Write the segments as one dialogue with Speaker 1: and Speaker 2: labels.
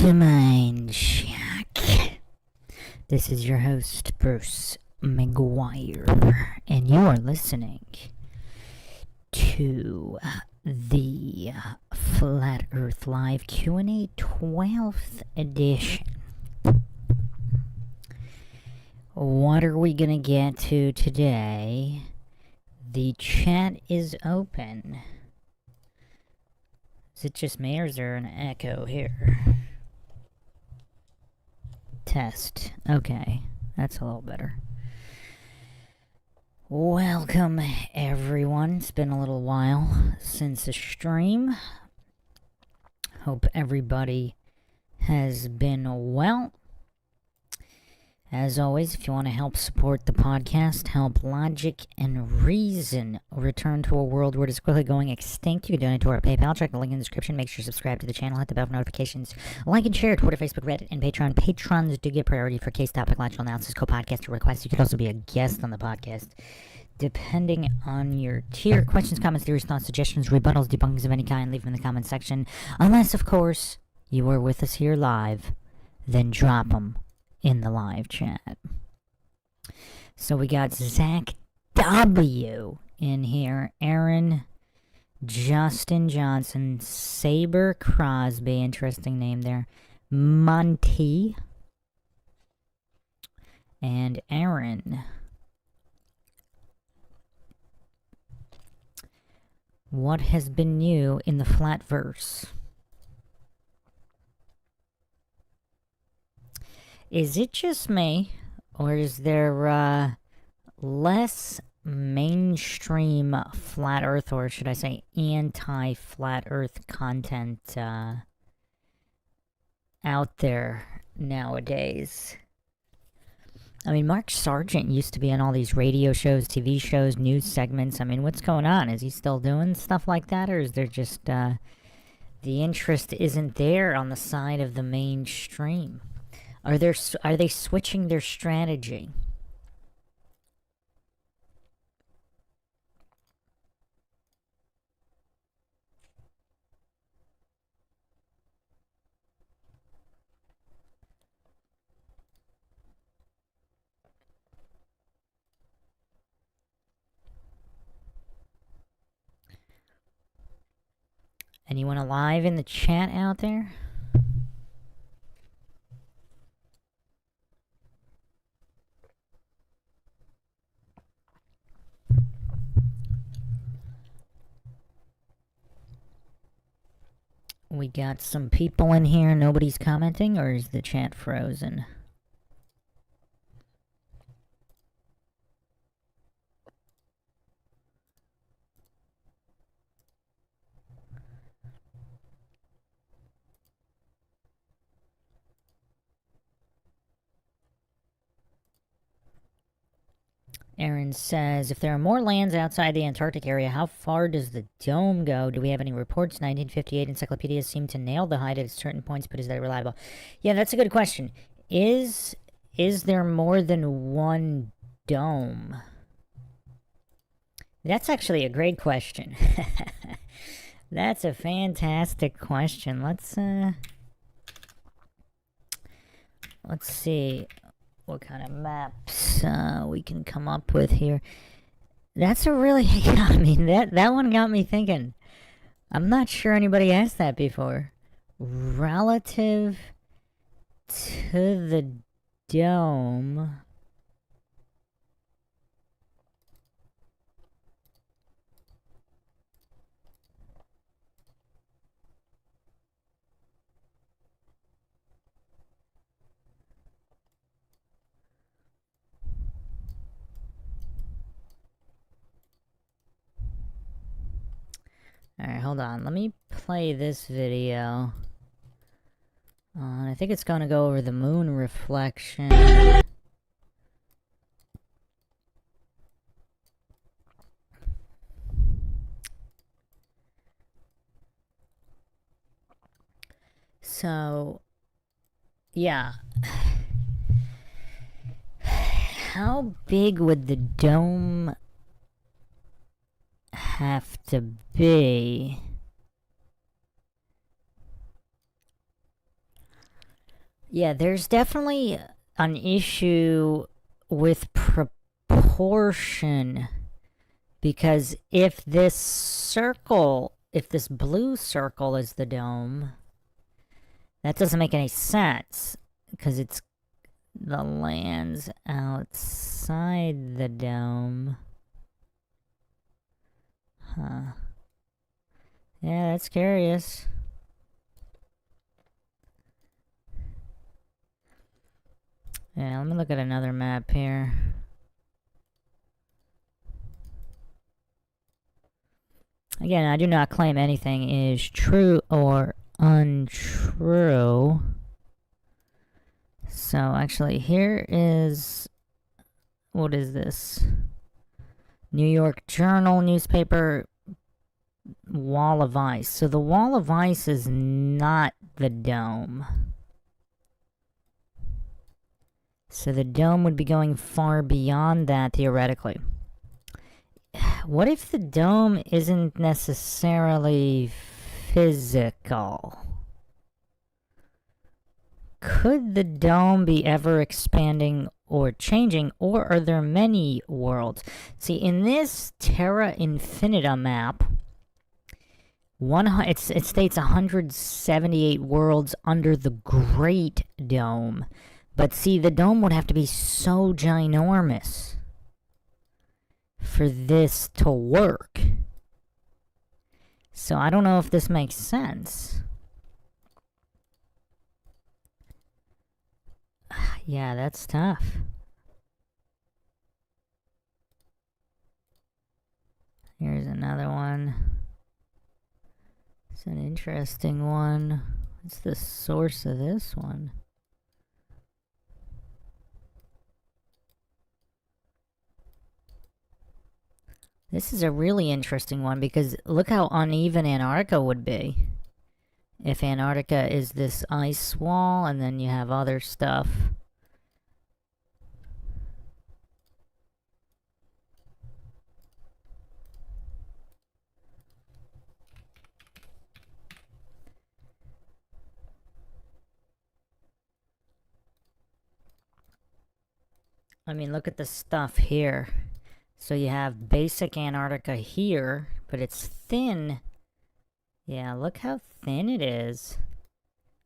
Speaker 1: to Mindshock. This is your host, Bruce McGuire, and you are listening to the Flat Earth Live Q&A 12th edition. What are we going to get to today? The chat is open. Is it just me, or is there an echo here? Test. Okay, that's a little better. Welcome, everyone. It's been a little while since the stream. Hope everybody has been well. As always, if you want to help support the podcast, help logic and reason return to a world where it is quickly going extinct, you can donate to our PayPal. Check the link in the description. Make sure you subscribe to the channel, hit the bell for notifications, like and share Twitter, Facebook, Reddit, and Patreon. Patrons do get priority for case topic, logical analysis, co-podcaster requests. You could also be a guest on the podcast, depending on your tier. Questions, comments, theories, thoughts, suggestions, rebuttals, debunkings of any kind, leave them in the comments section. Unless, of course, you are with us here live, then drop them in the live chat. So we got Zach W in here, Aaron, Justin Johnson, Saber Crosby, interesting name there, Monty, and Aaron. What has been new in the Flatverse? Is it just me, or is there less mainstream flat earth, or should I say anti-flat earth content out there nowadays? I mean, Mark Sargent used to be on all these radio shows, TV shows, news segments. I mean, what's going on? Is he still doing stuff like that, or is there just the interest isn't there on the side of the mainstream? Are they switching their strategy? Anyone alive in the chat out there? We got some people in here. Nobody's commenting, or is the chat frozen? Aaron says, if there are more lands outside the Antarctic area, how far does the dome go? Do we have any reports? 1958 encyclopedias seem to nail the height at certain points, but is that reliable? Yeah, that's a good question. Is there more than one dome? That's actually a great question. That's a fantastic question. Let's see what kind of maps we can come up with here. That's a really, I mean, that one got me thinking. I'm not sure anybody asked that before. Relative to the dome. Alright, hold on. Let me play this video. I think it's going to go over the moon reflection. So, yeah. How big would the dome have to be Yeah, there's definitely an issue with proportion, because if this circle, if this blue circle is the dome, that doesn't make any sense because it's the lands outside the dome. Huh. Yeah, that's curious. Yeah, let me look at another map here. Again, I do not claim anything is true or untrue. So actually, here is, what is this? New York Journal newspaper, wall of ice. So the wall of ice is not the dome. So the dome would be going far beyond that, theoretically. What if the dome isn't necessarily physical? Could the dome be ever expanding or changing, or are there many worlds? See, in this Terra Infinita map, it states 178 worlds under the Great Dome. But see, the dome would have to be so ginormous for this to work. So I don't know if this makes sense. Yeah, that's tough. Here's another one. It's an interesting one. What's the source of this one? This is a really interesting one because look how uneven Antarctica would be. If Antarctica is this ice wall and then you have other stuff. I mean, look at the stuff here. So you have basic Antarctica here, but it's thin. Yeah, look how thin it is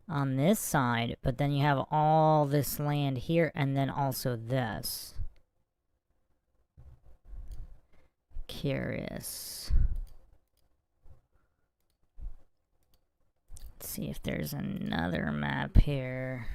Speaker 1: on this side, but then you have all this land here and then also this. Curious. Let's see if there's another map here.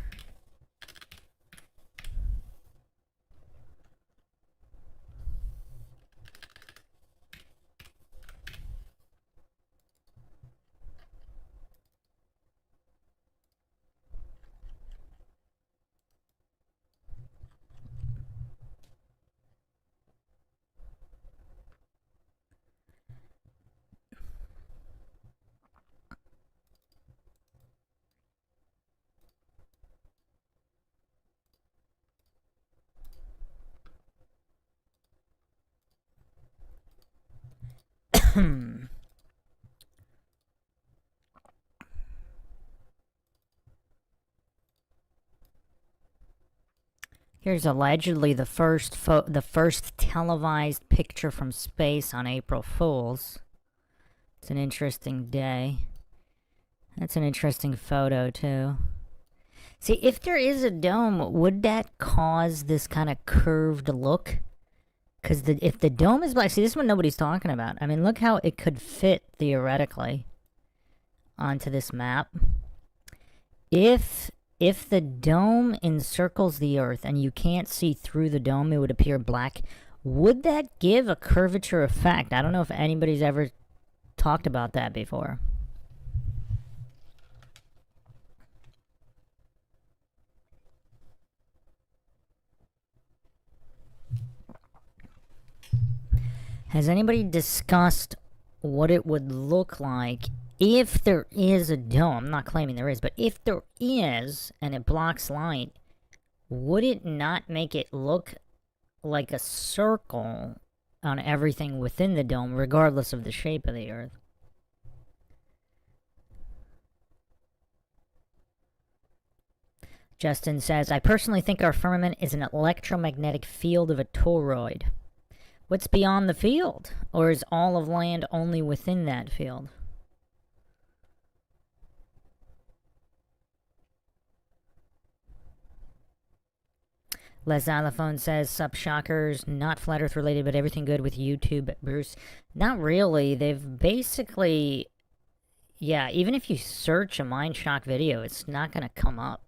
Speaker 1: Here's allegedly the first televised picture from space on April Fool's. It's an interesting day. That's an interesting photo too. See, if there is a dome, would that cause this kind of curved look? Because if the dome is black, see, this is what nobody's talking about. I mean, look how it could fit theoretically onto this map. If the dome encircles the Earth and you can't see through the dome, it would appear black. Would that give a curvature effect? I don't know if anybody's ever talked about that before. Has anybody discussed what it would look like if there is a dome? I'm not claiming there is, but if there is and it blocks light, would it not make it look like a circle on everything within the dome, regardless of the shape of the Earth? Justin says, I personally think our firmament is an electromagnetic field of a toroid. What's beyond the field? Or is all of land only within that field? Les Allophone says, Sup Shockers, not Flat Earth related, but everything good with YouTube, Bruce. Not really. They've basically, yeah, even if you search a Mindshock video, it's not going to come up.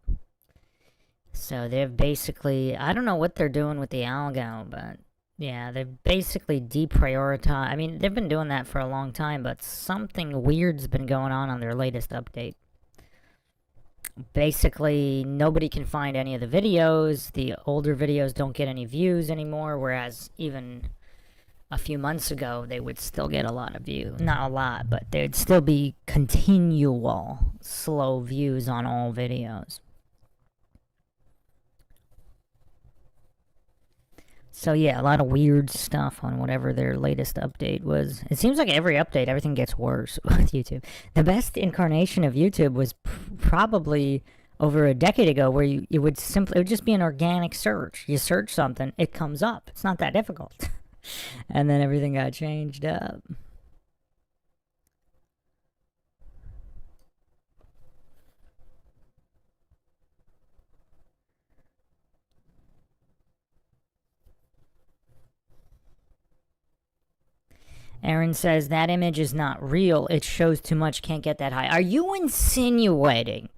Speaker 1: So they've basically, I don't know what they're doing with the algo, but yeah, they've basically deprioritized. I mean, they've been doing that for a long time, but something weird's been going on their latest update. Basically, nobody can find any of the videos. The older videos don't get any views anymore, whereas even a few months ago, they would still get a lot of views. Not a lot, but there'd still be continual slow views on all videos. So yeah, a lot of weird stuff on whatever their latest update was. It seems like every update, everything gets worse with YouTube. The best incarnation of YouTube was probably over a decade ago, where it would just be an organic search. You search something, it comes up. It's not that difficult. And then everything got changed up. Aaron says, that image is not real. It shows too much, can't get that high. Are you insinuating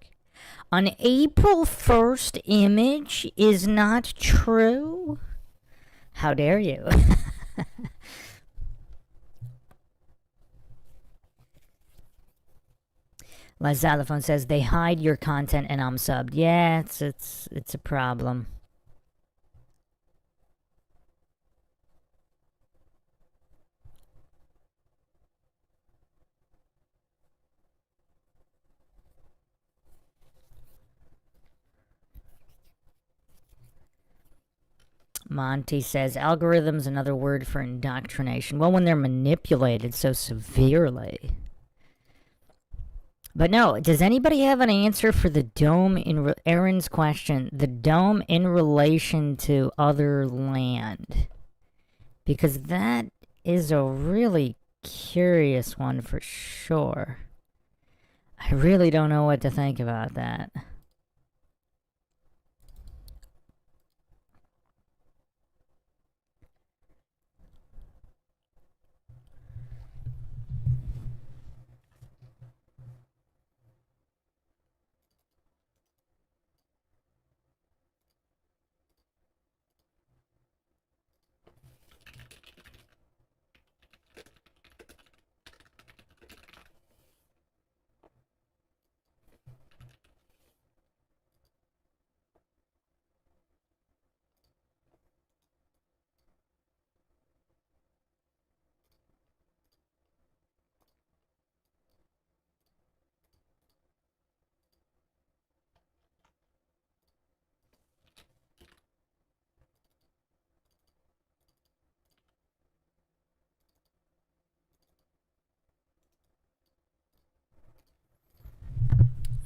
Speaker 1: an April 1st image is not true? How dare you? Les Xylophone says, they hide your content and I'm subbed. Yeah, it's a problem. Monty says, algorithm's another word for indoctrination. Well, when they're manipulated so severely. But no, does anybody have an answer for the dome in Aaron's question? The dome in relation to other land? Because that is a really curious one for sure. I really don't know what to think about that.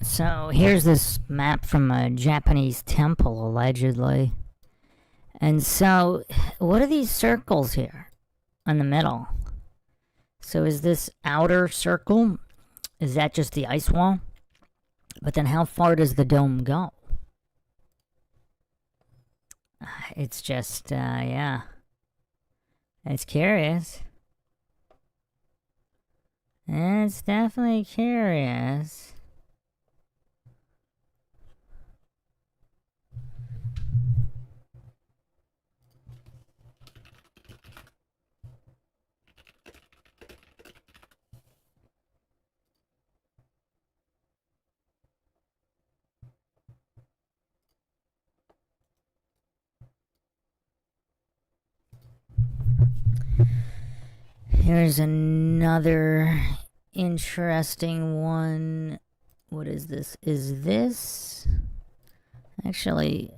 Speaker 1: So here's this map from a Japanese temple, allegedly. And so, what are these circles here in the middle? So is this outer circle? Is that just the ice wall? But then how far does the dome go? It's just, yeah. It's curious. It's definitely curious. Here's another interesting one. What is this? Is this... Actually,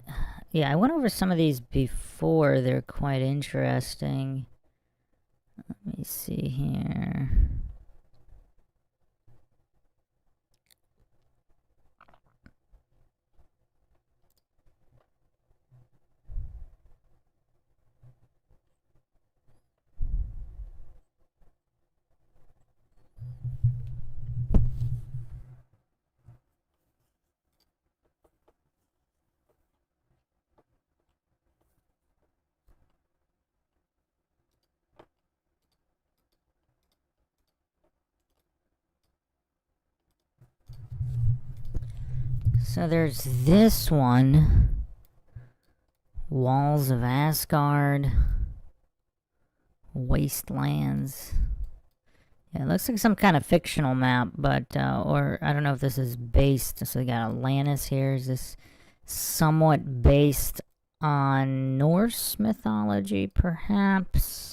Speaker 1: yeah, I went over some of these before. They're quite interesting. Let me see here. So there's this one. Walls of Asgard. Wastelands. Yeah, it looks like some kind of fictional map, but, or I don't know if this is based. So we got Atlantis here. Is this somewhat based on Norse mythology, perhaps?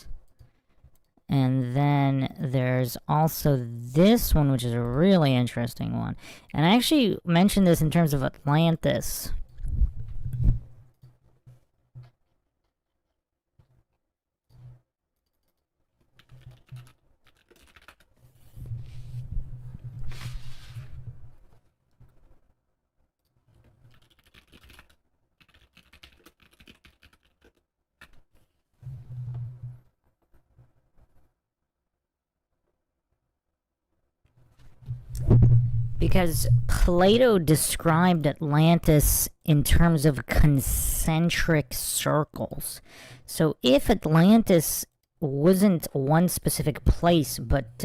Speaker 1: And then there's also this one, which is a really interesting one. And I actually mentioned this in terms of Atlantis. Because Plato described Atlantis in terms of concentric circles. So if Atlantis wasn't one specific place, but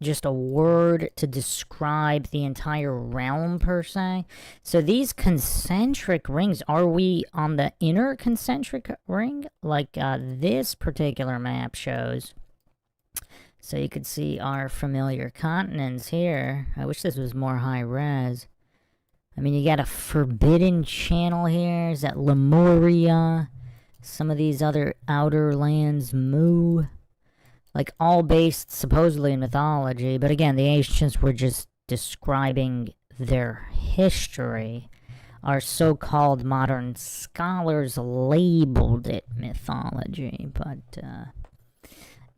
Speaker 1: just a word to describe the entire realm per se. So these concentric rings, are we on the inner concentric ring? Like this particular map shows. So you could see our familiar continents here. I wish this was more high res. I mean, you got a forbidden channel here. Is that Lemuria? Some of these other outer lands, Mu. Like, all based supposedly in mythology. But again, the ancients were just describing their history. Our so-called modern scholars labeled it mythology. But,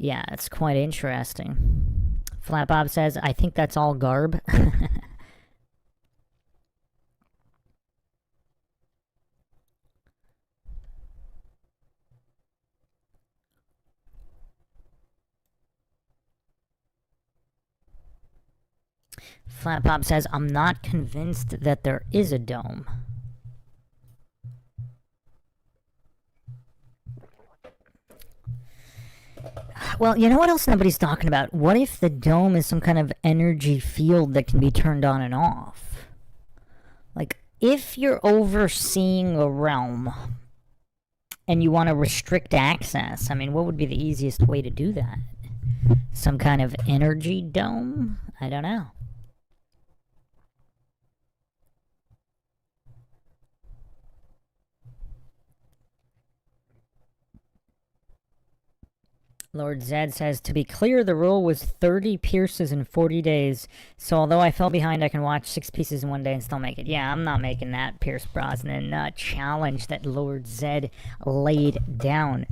Speaker 1: yeah, it's quite interesting. Flat Bob says, I think that's all garb. Flat Bob says, I'm not convinced that there is a dome. Well, you know what else nobody's talking about? What if the dome is some kind of energy field that can be turned on and off? Like, if you're overseeing a realm and you want to restrict access, I mean, what would be the easiest way to do that? Some kind of energy dome? I don't know. Lord Zed says, to be clear, the rule was 30 pierces in 40 days. So although I fell behind, I can watch 6 pieces in one day and still make it. Yeah, I'm not making that Pierce Brosnan challenge that Lord Zed laid down.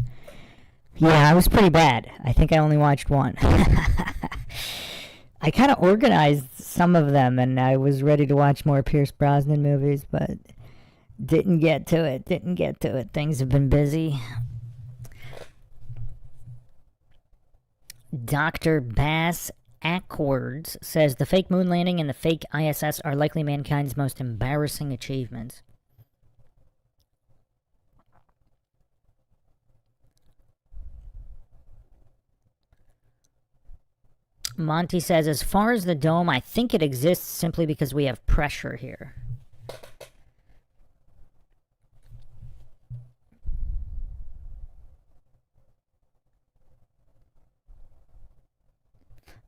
Speaker 1: Yeah, I was pretty bad. I think I only watched one. I kind of organized some of them, and I was ready to watch more Pierce Brosnan movies, but didn't get to it. Things have been busy. Dr. Bass Ackwards says the fake moon landing and the fake ISS are likely mankind's most embarrassing achievements. Monty says, as far as the dome, I think it exists simply because we have pressure here.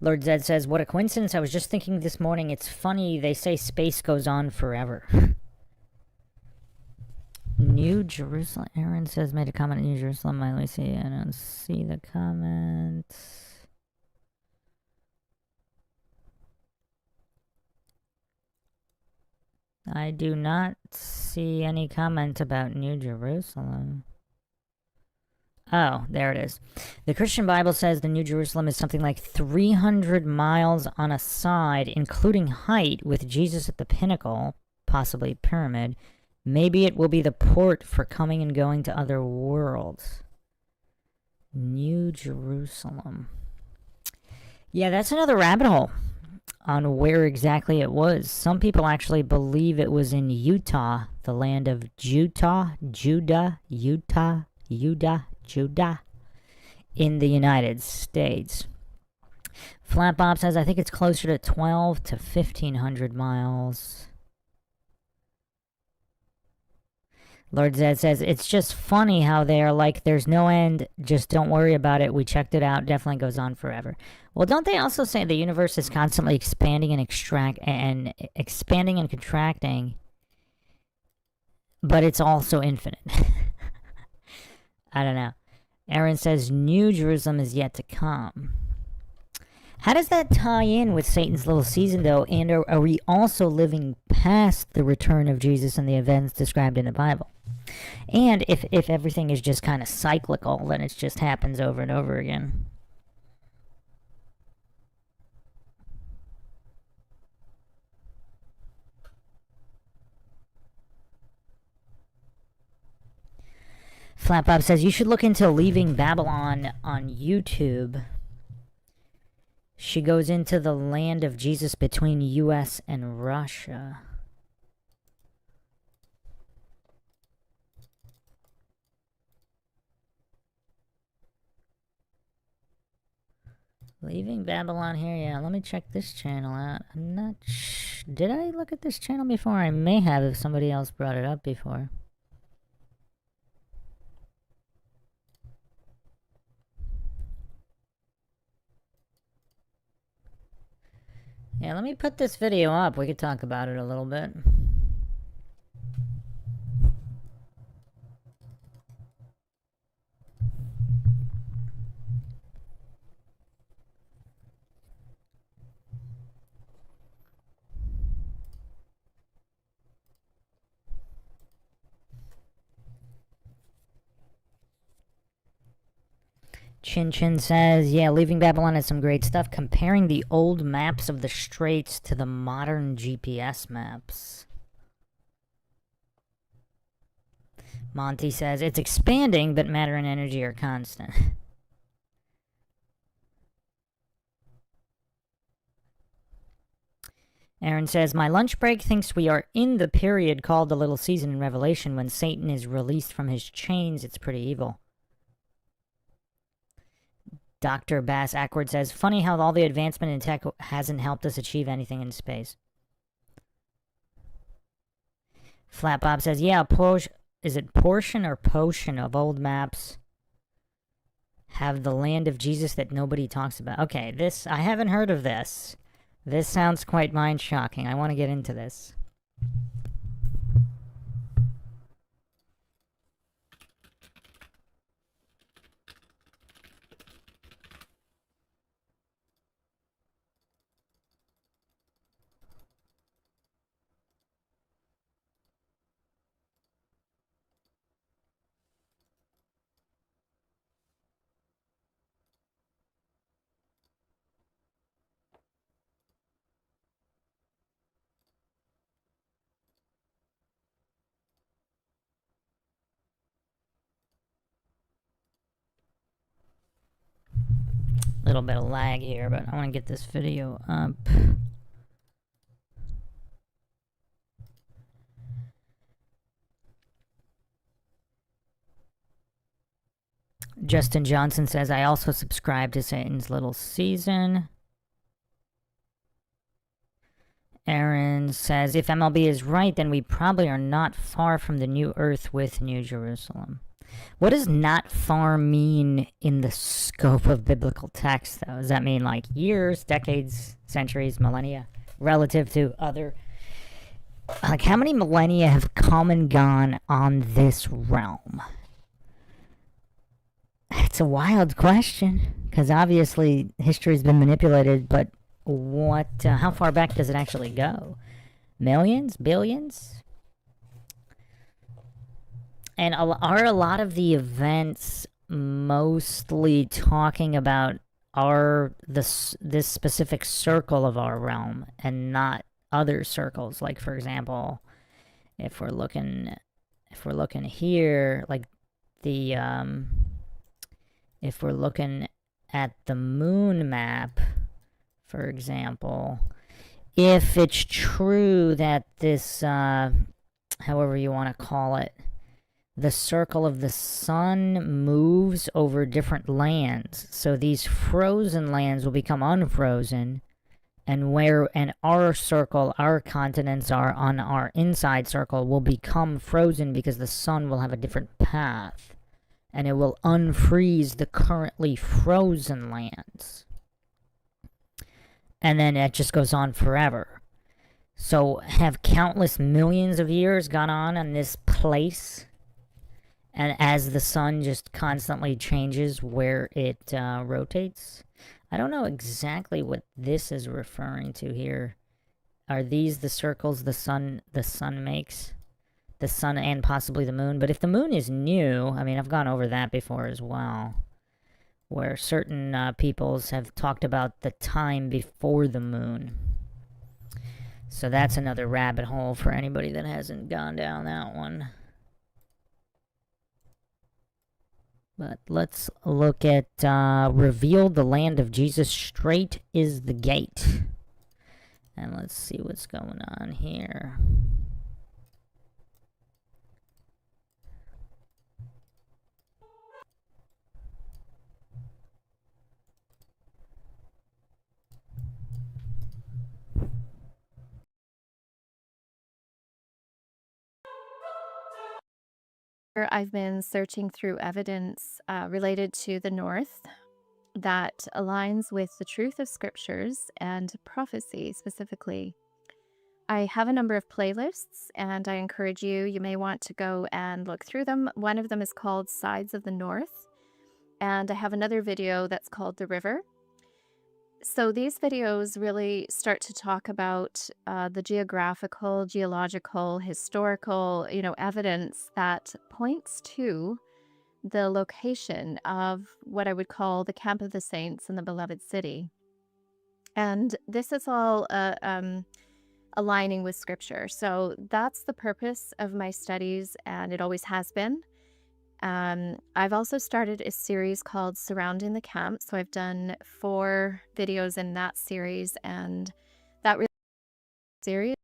Speaker 1: Lord Zed says, what a coincidence. I was just thinking this morning, it's funny, they say space goes on forever. New Jerusalem. Aaron says, made a comment on New Jerusalem. Let me see. I don't see the comments. I do not see any comment about New Jerusalem. Oh, there it is. The Christian Bible says the New Jerusalem is something like 300 miles on a side, including height, with Jesus at the pinnacle, possibly pyramid. Maybe it will be the port for coming and going to other worlds. New Jerusalem. Yeah, that's another rabbit hole on where exactly it was. Some people actually believe it was in Utah, the land of Judah, in the United States. Flat Bob says, I think it's closer to 12 to 1,500 miles. Lord Zed says, it's just funny how they're like, there's no end, just don't worry about it. We checked it out. Definitely goes on forever. Well, don't they also say the universe is constantly expanding and expanding and contracting, but it's also infinite? I don't know. Aaron says, New Jerusalem is yet to come. How does that tie in with Satan's little season, though? And are we also living past the return of Jesus and the events described in the Bible? And if everything is just kind of cyclical, then it just happens over and over again. Flatbob says, you should look into Leaving Babylon on YouTube. She goes into the land of Jesus between U.S. and Russia. Leaving Babylon here, yeah. Let me check this channel out. I'm not did I look at this channel before? I may have if somebody else brought it up before. Yeah, let me put this video up. We could talk about it a little bit. Chin Chin says, yeah, Leaving Babylon has some great stuff, comparing the old maps of the Straits to the modern GPS maps. Monty says, it's expanding, but matter and energy are constant. Aaron says, my lunch break thinks we are in the period called the Little Season in Revelation when Satan is released from his chains. It's pretty evil. Dr. Bass Ackward says, funny how all the advancement in tech hasn't helped us achieve anything in space. Flat Bob says, yeah, is it portion or potion of old maps have the land of Jesus that nobody talks about? Okay, I haven't heard of this. This sounds quite mind-shocking. I want to get into this. Little bit of lag here, but I want to get this video up. Justin Johnson says, I also subscribe to Satan's Little Season. Aaron says, if MLB is right, then we probably are not far from the new earth with New Jerusalem. What does not far mean in the scope of biblical text, though? Does that mean like years, decades, centuries, millennia, relative to other? Like, how many millennia have come and gone on this realm? It's a wild question, because obviously history's been manipulated, but how far back does it actually go? Millions? Billions? And are a lot of the events mostly talking about this specific circle of our realm and not other circles? Like, for example, if we're looking here, like if we're looking at the moon map, for example, if it's true that this, however you want to call it, the circle of the sun moves over different lands. So these frozen lands will become unfrozen, and our circle, our continents are on our inside circle will become frozen because the sun will have a different path, and it will unfreeze the currently frozen lands. And then it just goes on forever. So have countless millions of years gone on in this place? And as the sun just constantly changes where it rotates? I don't know exactly what this is referring to here. Are these the circles the sun makes? The sun and possibly the moon. But if the moon is new, I mean, I've gone over that before as well, where certain peoples have talked about the time before the moon. So that's another rabbit hole for anybody that hasn't gone down that one. But let's look at reveal the land of Jesus. Straight is the gate. And let's see what's going on here.
Speaker 2: I've been searching through evidence related to the North that aligns with the truth of scriptures and prophecy specifically. I have a number of playlists, and I encourage you may want to go and look through them. One of them is called Sides of the North, and I have another video that's called The River. So these videos really start to talk about the geographical, geological, historical, evidence that points to the location of what I would call the camp of the saints in the beloved city. And this is all aligning with scripture. So that's the purpose of my studies, and it always has been. I've also started a series called Surrounding the Camp. So I've done 4 videos in that series, and that really series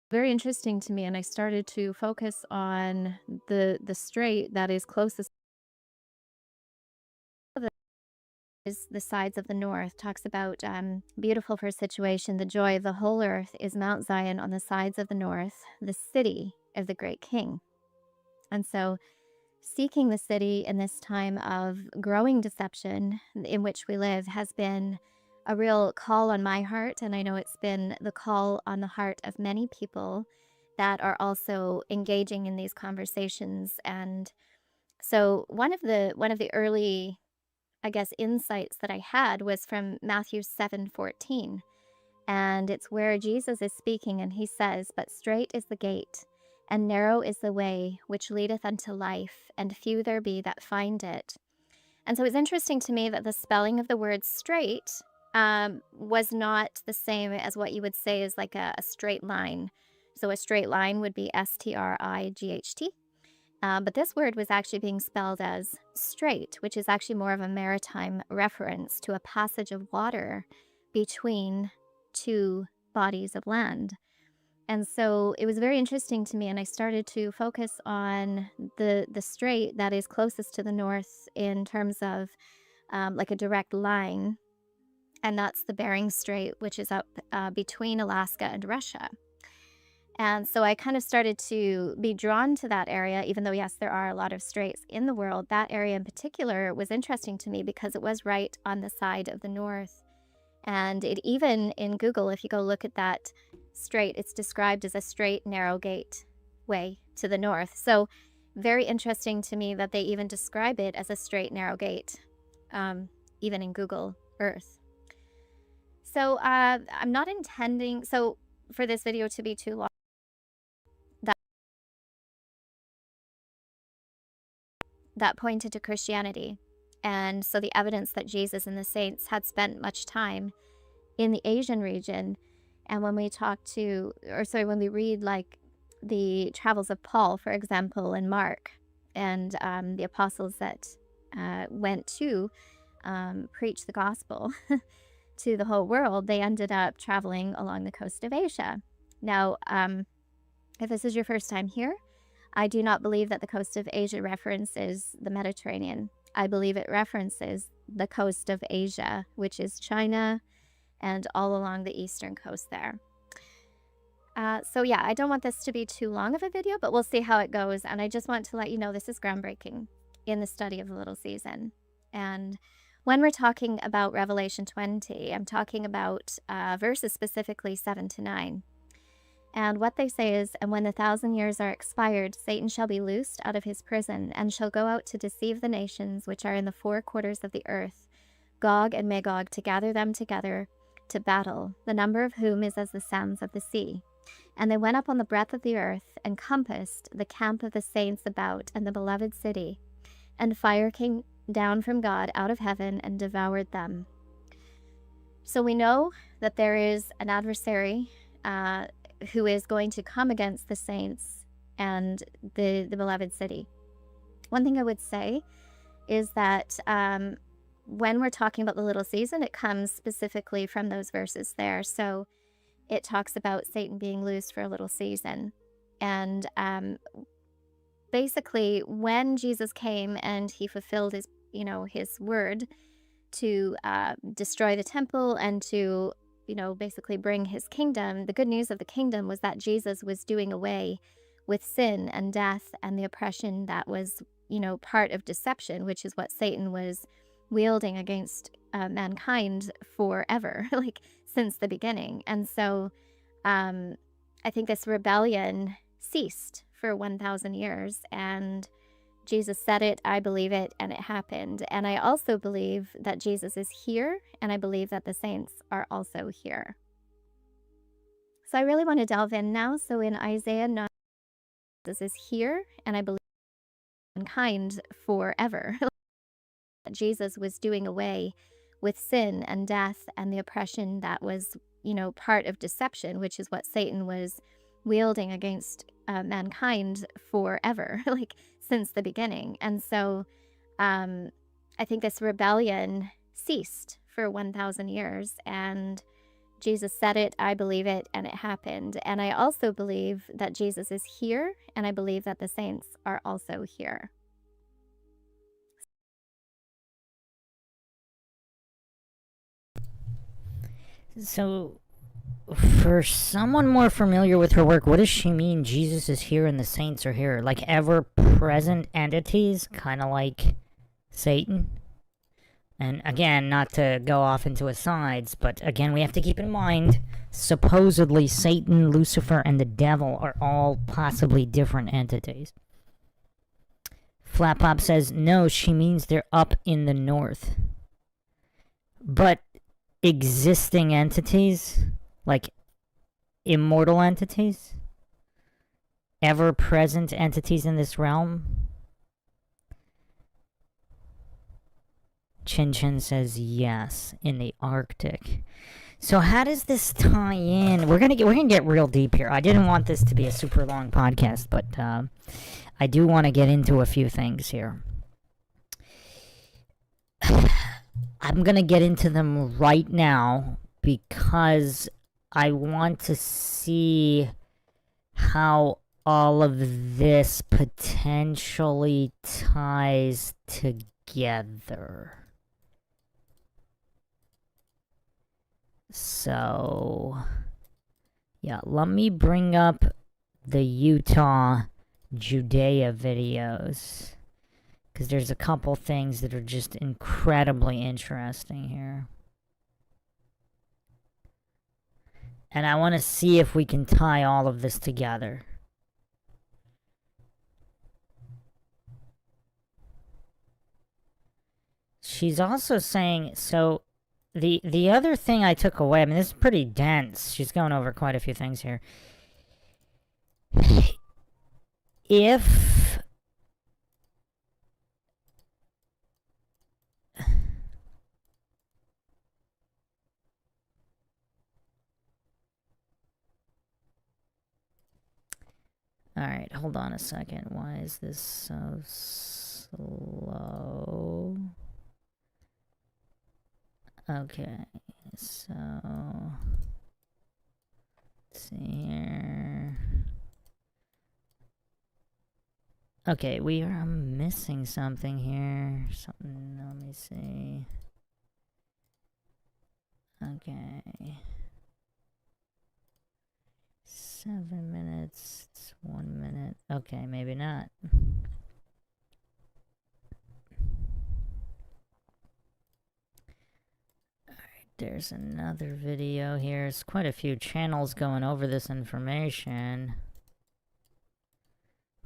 Speaker 2: very interesting to me. And I started to focus on the strait that is closest. Is the sides of the north, talks about beautiful for situation, the joy of the whole earth is Mount Zion on the sides of the north, the city of the great king. And so seeking the city in this time of growing deception in which we live has been a real call on my heart, and I know it's been the call on the heart of many people that are also engaging in these conversations. And so one of the early, I guess, insights that I had was from Matthew 7:14. And it's where Jesus is speaking, and he says, "But strait is the gate, and narrow is the way which leadeth unto life, and few there be that find it." And so it's interesting to me that the spelling of the word straight was not the same as what you would say is like a straight line. So a straight line would be STRIGHT. But this word was actually being spelled as strait, which is actually more of a maritime reference to a passage of water between 2 bodies of land. And so it was very interesting to me, and I started to focus on the strait that is closest to the north in terms of like a direct line, and that's the Bering Strait, which is up between Alaska and Russia. And so I kind of started to be drawn to that area, even though, yes, there are a lot of straits in the world. That area in particular was interesting to me because it was right on the side of the north. And it even in Google, if you go look at that strait, it's described as a straight, narrow gateway to the north. So very interesting to me that they even describe it as a straight, narrow gate, even in Google Earth. So I'm not intending for this video to be too long. That pointed to Christianity. And so the evidence that Jesus and the saints had spent much time in the Asian region. And when we when we read like the travels of Paul, for example, in Mark, and the apostles that went to preach the gospel to the whole world, they ended up traveling along the coast of Asia. Now, if this is your first time here, I do not believe that the coast of Asia reference is the Mediterranean. I believe it references the coast of Asia, which is China and all along the eastern coast there. So yeah, I don't want this to be too long of a video, but we'll see how it goes. And I just want to let you know this is groundbreaking in the study of the little season. And when we're talking about Revelation 20, I'm talking about verses specifically 7 to 9. And what they say is, and when the 1,000 years are expired, Satan shall be loosed out of his prison, and shall go out to deceive the nations which are in the four quarters of the earth, Gog and Magog, to gather them together to battle, the number of whom is as the sands of the sea. And they went up on the breadth of the earth, and compassed the camp of the saints about, and the beloved city. And fire came down from God out of heaven, and devoured them. So we know that there is an adversary who is going to come against the saints and the beloved city. One thing I would say is that when we're talking about the little season, it comes specifically from those verses there. So it talks about Satan being loosed for a little season. And basically, when Jesus came and he fulfilled his word to destroy the temple and to basically bring his kingdom, the good news of the kingdom was that Jesus was doing away with sin and death and the oppression that was, part of deception, which is what Satan was wielding against mankind forever, like since the beginning. And so I think this rebellion ceased for 1,000 years, and Jesus said it, I believe it, and it happened. And I also believe that Jesus is here, and I believe that the saints are also here. So I really want to delve in now. So in Isaiah 9, Jesus is here, and I believe mankind forever. Jesus was doing away with sin and death and the oppression that was, part of deception, which is what Satan was wielding against mankind forever, like since the beginning. And so I think this rebellion ceased for 1,000 years, and Jesus said it, I believe it, and it happened. And I also believe that Jesus is here, and I believe that the saints are also here.
Speaker 1: So, for someone more familiar with her work, what does she mean Jesus is here and the saints are here? Like ever-present entities, kind of like Satan? And again, not to go off into asides, but again, we have to keep in mind, supposedly Satan, Lucifer, and the devil are all possibly different entities. Flat Pop says, no, she means they're up in the north. But existing entities, like immortal entities, ever-present entities in this realm. Chin Chin says yes, in the Arctic. So how does this tie in? We're gonna get real deep here. I didn't want this to be a super long podcast, but I do want to get into a few things here. I'm gonna get into them right now because I want to see how all of this potentially ties together. So, yeah, let me bring up the Utah Judea videos, because there's a couple things that are just incredibly interesting here. And I want to see if we can tie all of this together. She's also saying, so the other thing I took away, I mean, this is pretty dense. She's going over quite a few things here. If alright, hold on a second. Why is this so slow? Okay, so let's see here. Okay, we are missing something here. Something, let me see. Okay. 7 minutes, it's 1 minute. Okay, maybe not. There's another video here. There's quite a few channels going over this information.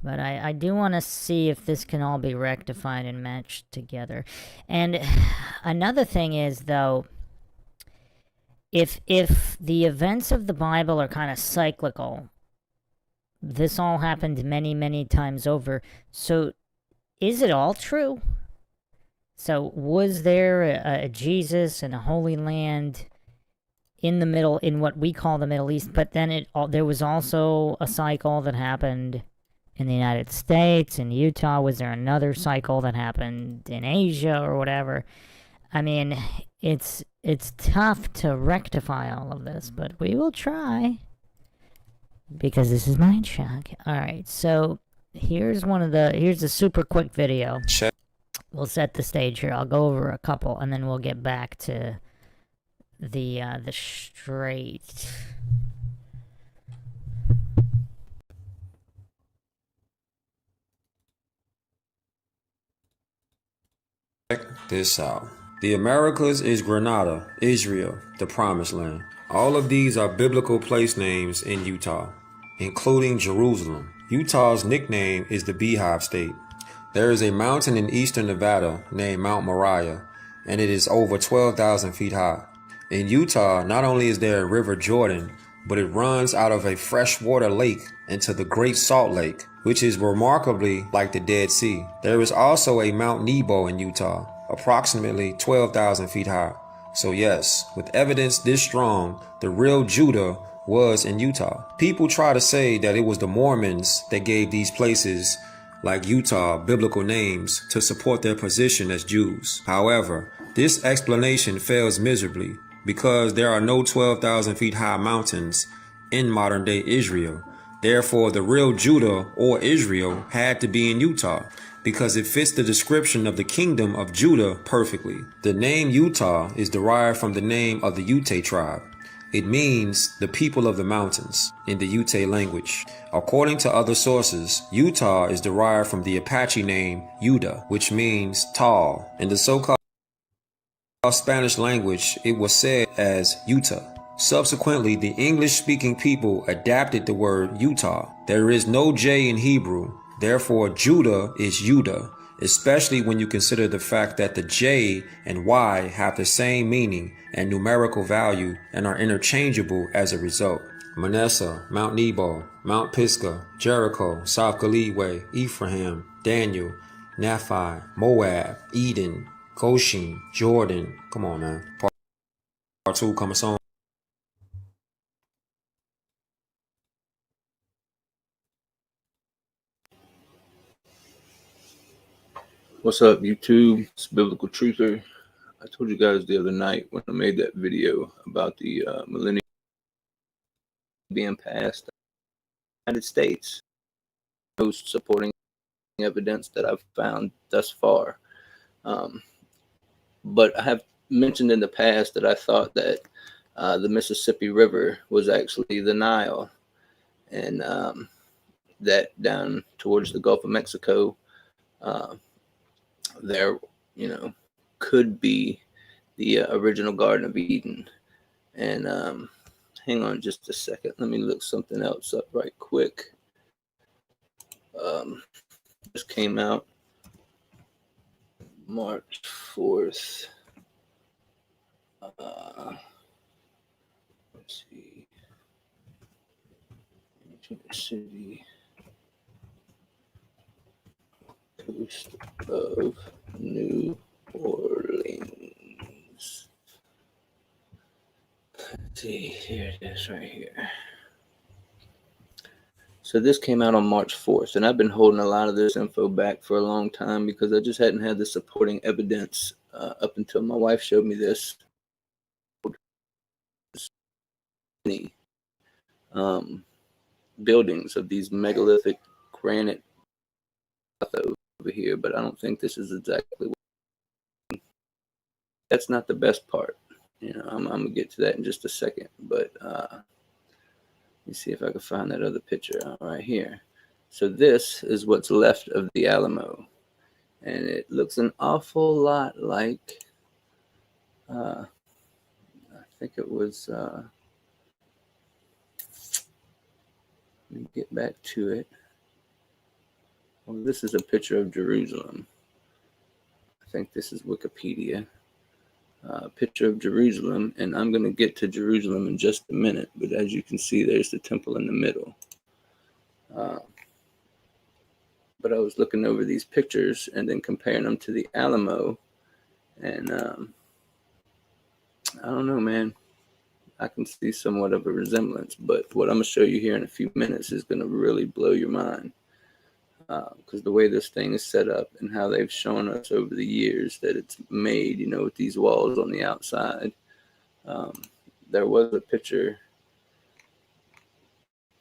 Speaker 1: But I do want to see if this can all be rectified and matched together. And another thing is, though, if the events of the Bible are kind of cyclical, this all happened many, many times over. So is it all true? So was there a Jesus and a Holy Land in the middle, in what we call the Middle East, but then there was also a cycle that happened in the United States, in Utah? Was there another cycle that happened in Asia or whatever? I mean, it's tough to rectify all of this, but we will try, because this is Mindshock. All right, so here's a super quick video.
Speaker 3: Check.
Speaker 1: We'll set the stage here. I'll go over a couple, and then we'll get back to the straight.
Speaker 3: Check this out. The Americas is Grenada, Israel, the Promised Land. All of these are biblical place names in Utah, including Jerusalem. Utah's nickname is the Beehive State. There is a mountain in eastern Nevada named Mount Moriah, and it is over 12,000 feet high. In Utah, not only is there a River Jordan, but it runs out of a freshwater lake into the Great Salt Lake, which is remarkably like the Dead Sea. There is also a Mount Nebo in Utah, approximately 12,000 feet high. So yes, with evidence this strong, the real Judah was in Utah. People try to say that it was the Mormons that gave these places like Utah biblical names to support their position as Jews. However, this explanation fails miserably because there are no 12,000 feet high mountains in modern day Israel. Therefore, the real Judah or Israel had to be in Utah because it fits the description of the kingdom of Judah perfectly. The name Utah is derived from the name of the Ute tribe. It means the people of the mountains in the Ute language. According to other sources, Utah is derived from the Apache name Yuda, which means tall. In the so-called Spanish language, it was said as Utah. Subsequently, the English-speaking people adapted the word Utah. There is no J in Hebrew, therefore Judah is Yuda, especially when you consider the fact that the J and Y have the same meaning and numerical value and are interchangeable as a result. Manasseh, Mount Nebo, Mount Pisgah, Jericho, South Galilee, Ephraim, Daniel, Nephi, Moab, Eden, Goshen, Jordan. Come on, man. Part 2 coming soon.
Speaker 4: What's up, YouTube? It's Biblical Truther. I told you guys the other night when I made that video about the millennium being passed in the United States. Most supporting evidence that I've found thus far. But I have mentioned in the past that I thought that the Mississippi River was actually the Nile, and that down towards the Gulf of Mexico, there, could be the original Garden of Eden. And hang on just a second. Let me look something else up right quick. This came out March 4th. Let's see. City, coast of New Orleans. Let's see, here it is right here. So this came out on March 4th, and I've been holding a lot of this info back for a long time because I just hadn't had the supporting evidence up until my wife showed me this. Buildings of these megalithic granite over here, but I don't think this is exactly what. That's not the best part. You know, I'm gonna get to that in just a second, but let me see if I can find that other picture right here. So this is what's left of the Alamo, and it looks an awful lot like I think it was let me get back to it. Well, this is a picture of Jerusalem. I think this is Wikipedia. Picture of Jerusalem, and I'm going to get to Jerusalem in just a minute, but as you can see, there's the temple in the middle. But I was looking over these pictures and then comparing them to the Alamo, and I don't know, man. I can see somewhat of a resemblance, but what I'm going to show you here in a few minutes is going to really blow your mind, because the way this thing is set up and how they've shown us over the years that it's made, you know, with these walls on the outside. There was a picture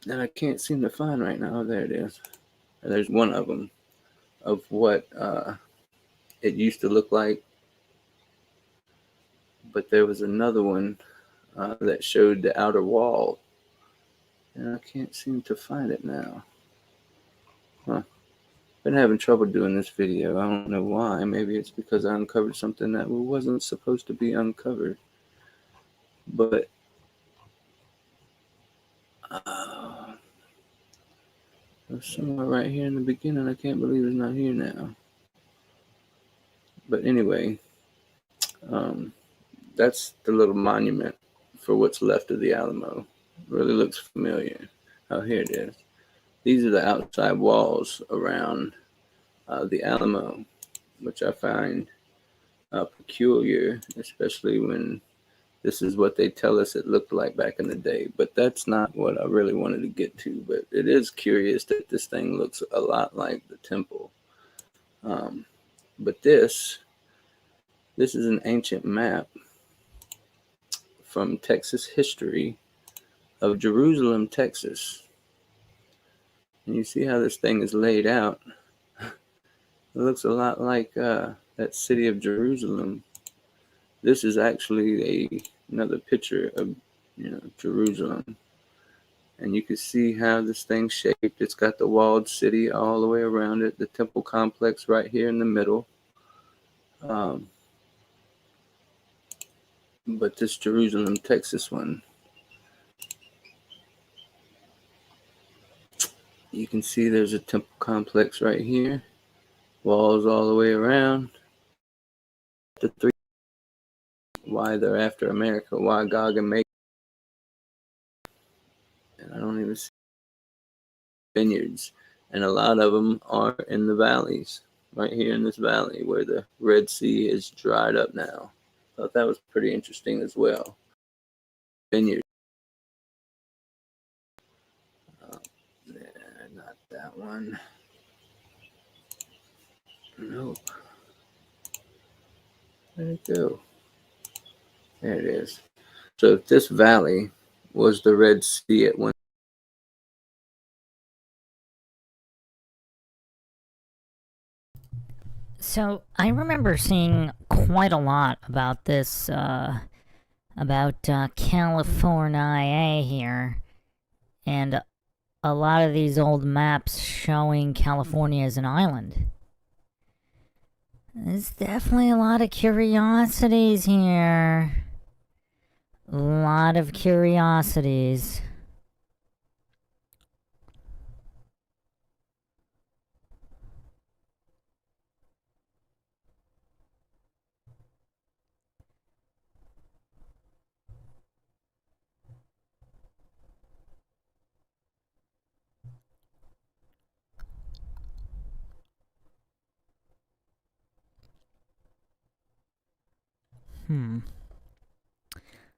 Speaker 4: that I can't seem to find right now. There it is. There's one of them of what it used to look like, but there was another one that showed the outer wall, and I can't seem to find it now. Been having trouble doing this video. I don't know why. Maybe it's because I uncovered something that wasn't supposed to be uncovered. But somewhere right here in the beginning, I can't believe it's not here now. But anyway, that's the little monument for what's left of the Alamo. Really looks familiar. Oh, here it is. These are the outside walls around the Alamo, which I find peculiar, especially when this is what they tell us it looked like back in the day. But that's not what I really wanted to get to. But it is curious that this thing looks a lot like the temple. But this is an ancient map from Texas history of Jerusalem, Texas. And you see how this thing is laid out. It looks a lot like that city of Jerusalem. This is actually another picture of, you know, Jerusalem. And you can see how this thing's shaped. It's got the walled city all the way around it, the temple complex right here in the middle. But this Jerusalem, Texas one, you can see there's a temple complex right here. Walls all the way around. The three, why they're after America, why Gog and Magog. And I don't even see vineyards. And a lot of them are in the valleys, right here in this valley where the Red Sea is dried up now. Thought that was pretty interesting as well. Vineyard. Not that one. Nope. Where'd it go? There it is. So if this valley was the Red Sea at one.
Speaker 1: So I remember seeing quite a lot about this, about California here, and a lot of these old maps showing California as an island. There's definitely a lot of curiosities here. A lot of curiosities.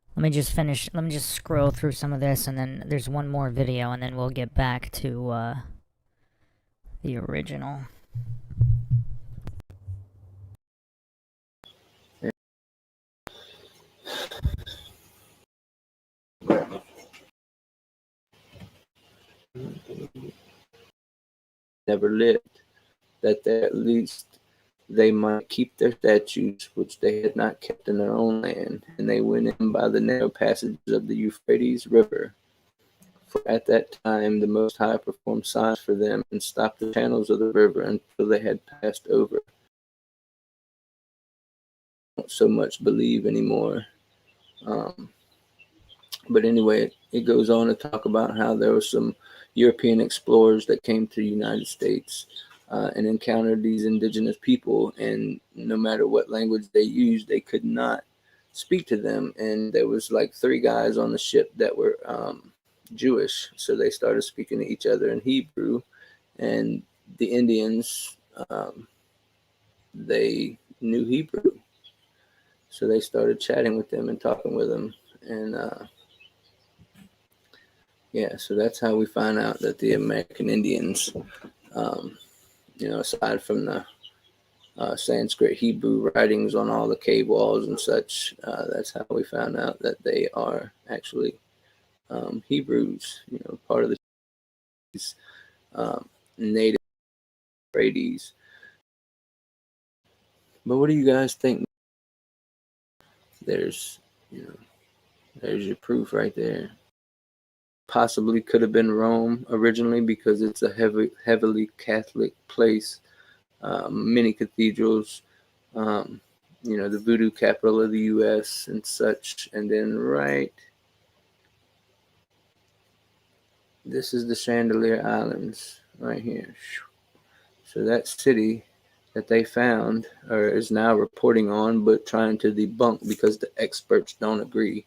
Speaker 1: Let me just scroll through some of this, and then there's one more video, and then we'll get back to the original.
Speaker 4: Never lived. that there at least they might keep their statues, which they had not kept in their own land, and they went in by the narrow passages of the Euphrates River. For at that time the Most High performed signs for them and stopped the channels of the river until they had passed over. I don't so much believe anymore. But anyway, it goes on to talk about how there were some European explorers that came to the United States and encountered these indigenous people, and no matter what language they used, they could not speak to them. And there was like 3 guys on the ship that were Jewish, so they started speaking to each other in Hebrew, and the Indians, they knew Hebrew, so they started chatting with them and talking with them, and yeah, so that's how we find out that the American Indians, aside from the Sanskrit Hebrew writings on all the cave walls and such, that's how we found out that they are actually Hebrews, part of the native Euphrates. But what do you guys think? There's your proof right there. Possibly could have been Rome originally because it's a heavily Catholic place. Many cathedrals, the voodoo capital of the U.S. and such. And then this is the Chandelier Islands right here. So that city that they found, or is now reporting on, but trying to debunk because the experts don't agree,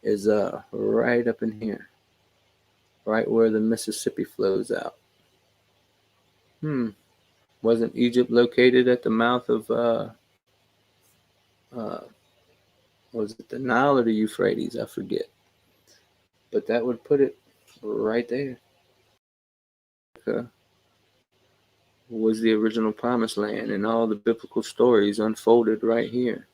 Speaker 4: is right up in here, right where the Mississippi flows out. Wasn't Egypt located at the mouth of was it the Nile or the Euphrates? I forget, but that would put it right there. Was the original promised land, and all the biblical stories unfolded right here.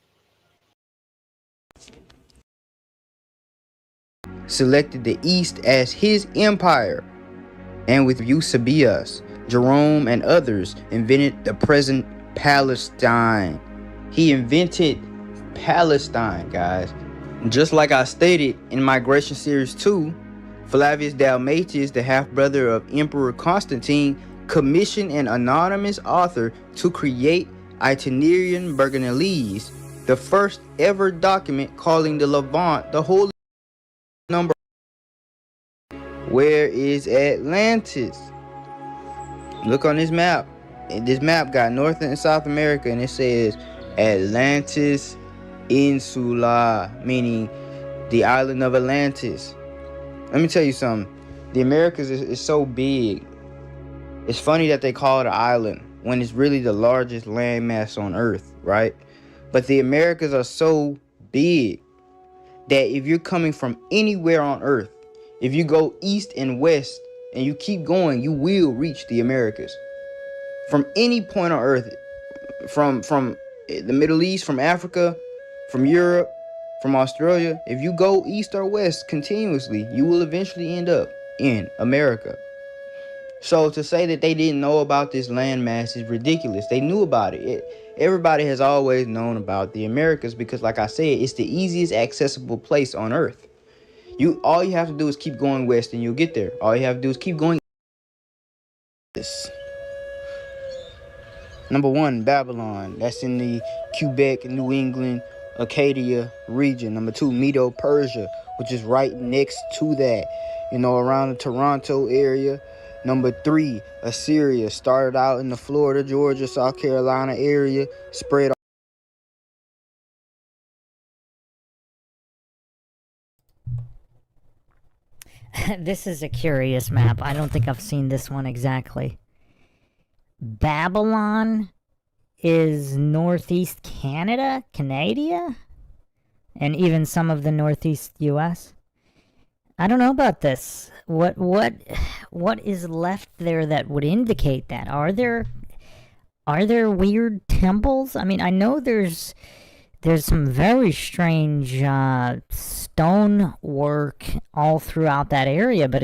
Speaker 5: Selected the East as his empire, and with Eusebius, Jerome, and others invented the present Palestine. He invented Palestine, guys. Just like I stated in Migration Series 2, Flavius Dalmatius, the half-brother of Emperor Constantine, commissioned an anonymous author to create Itinerarium Berganilis, the first ever document calling the Levant the Holy Number. Where is Atlantis? Look on this map. This map got North and South America, and it says Atlantis Insula, meaning the island of Atlantis. Let me tell you something. The Americas is so big. It's funny that they call it an island when it's really the largest landmass on Earth, right? But the Americas are so big that if you're coming from anywhere on Earth, if you go east and west and you keep going, you will reach the Americas. From any point on Earth, from the Middle East, from Africa, from Europe, from Australia, if you go east or west continuously, you will eventually end up in America. So to say that they didn't know about this landmass is ridiculous. They knew about it. Everybody has always known about the Americas because, like I said, it's the easiest accessible place on Earth. All you have to do is keep going west and you'll get there. All you have to do is keep going east. Number 1, Babylon. That's in the Quebec, New England, Acadia region. Number 2, Medo-Persia, which is right next to that, around the Toronto area. Number 3, Assyria, started out in the Florida, Georgia, South Carolina area, spread.
Speaker 1: This is a curious map. I don't think I've seen this one exactly. Babylon is northeast Canada, and even some of the northeast U.S. I don't know about this. What is left there that would indicate that? Are there weird temples? I mean, I know there's there's some very strange stone work all throughout that area, but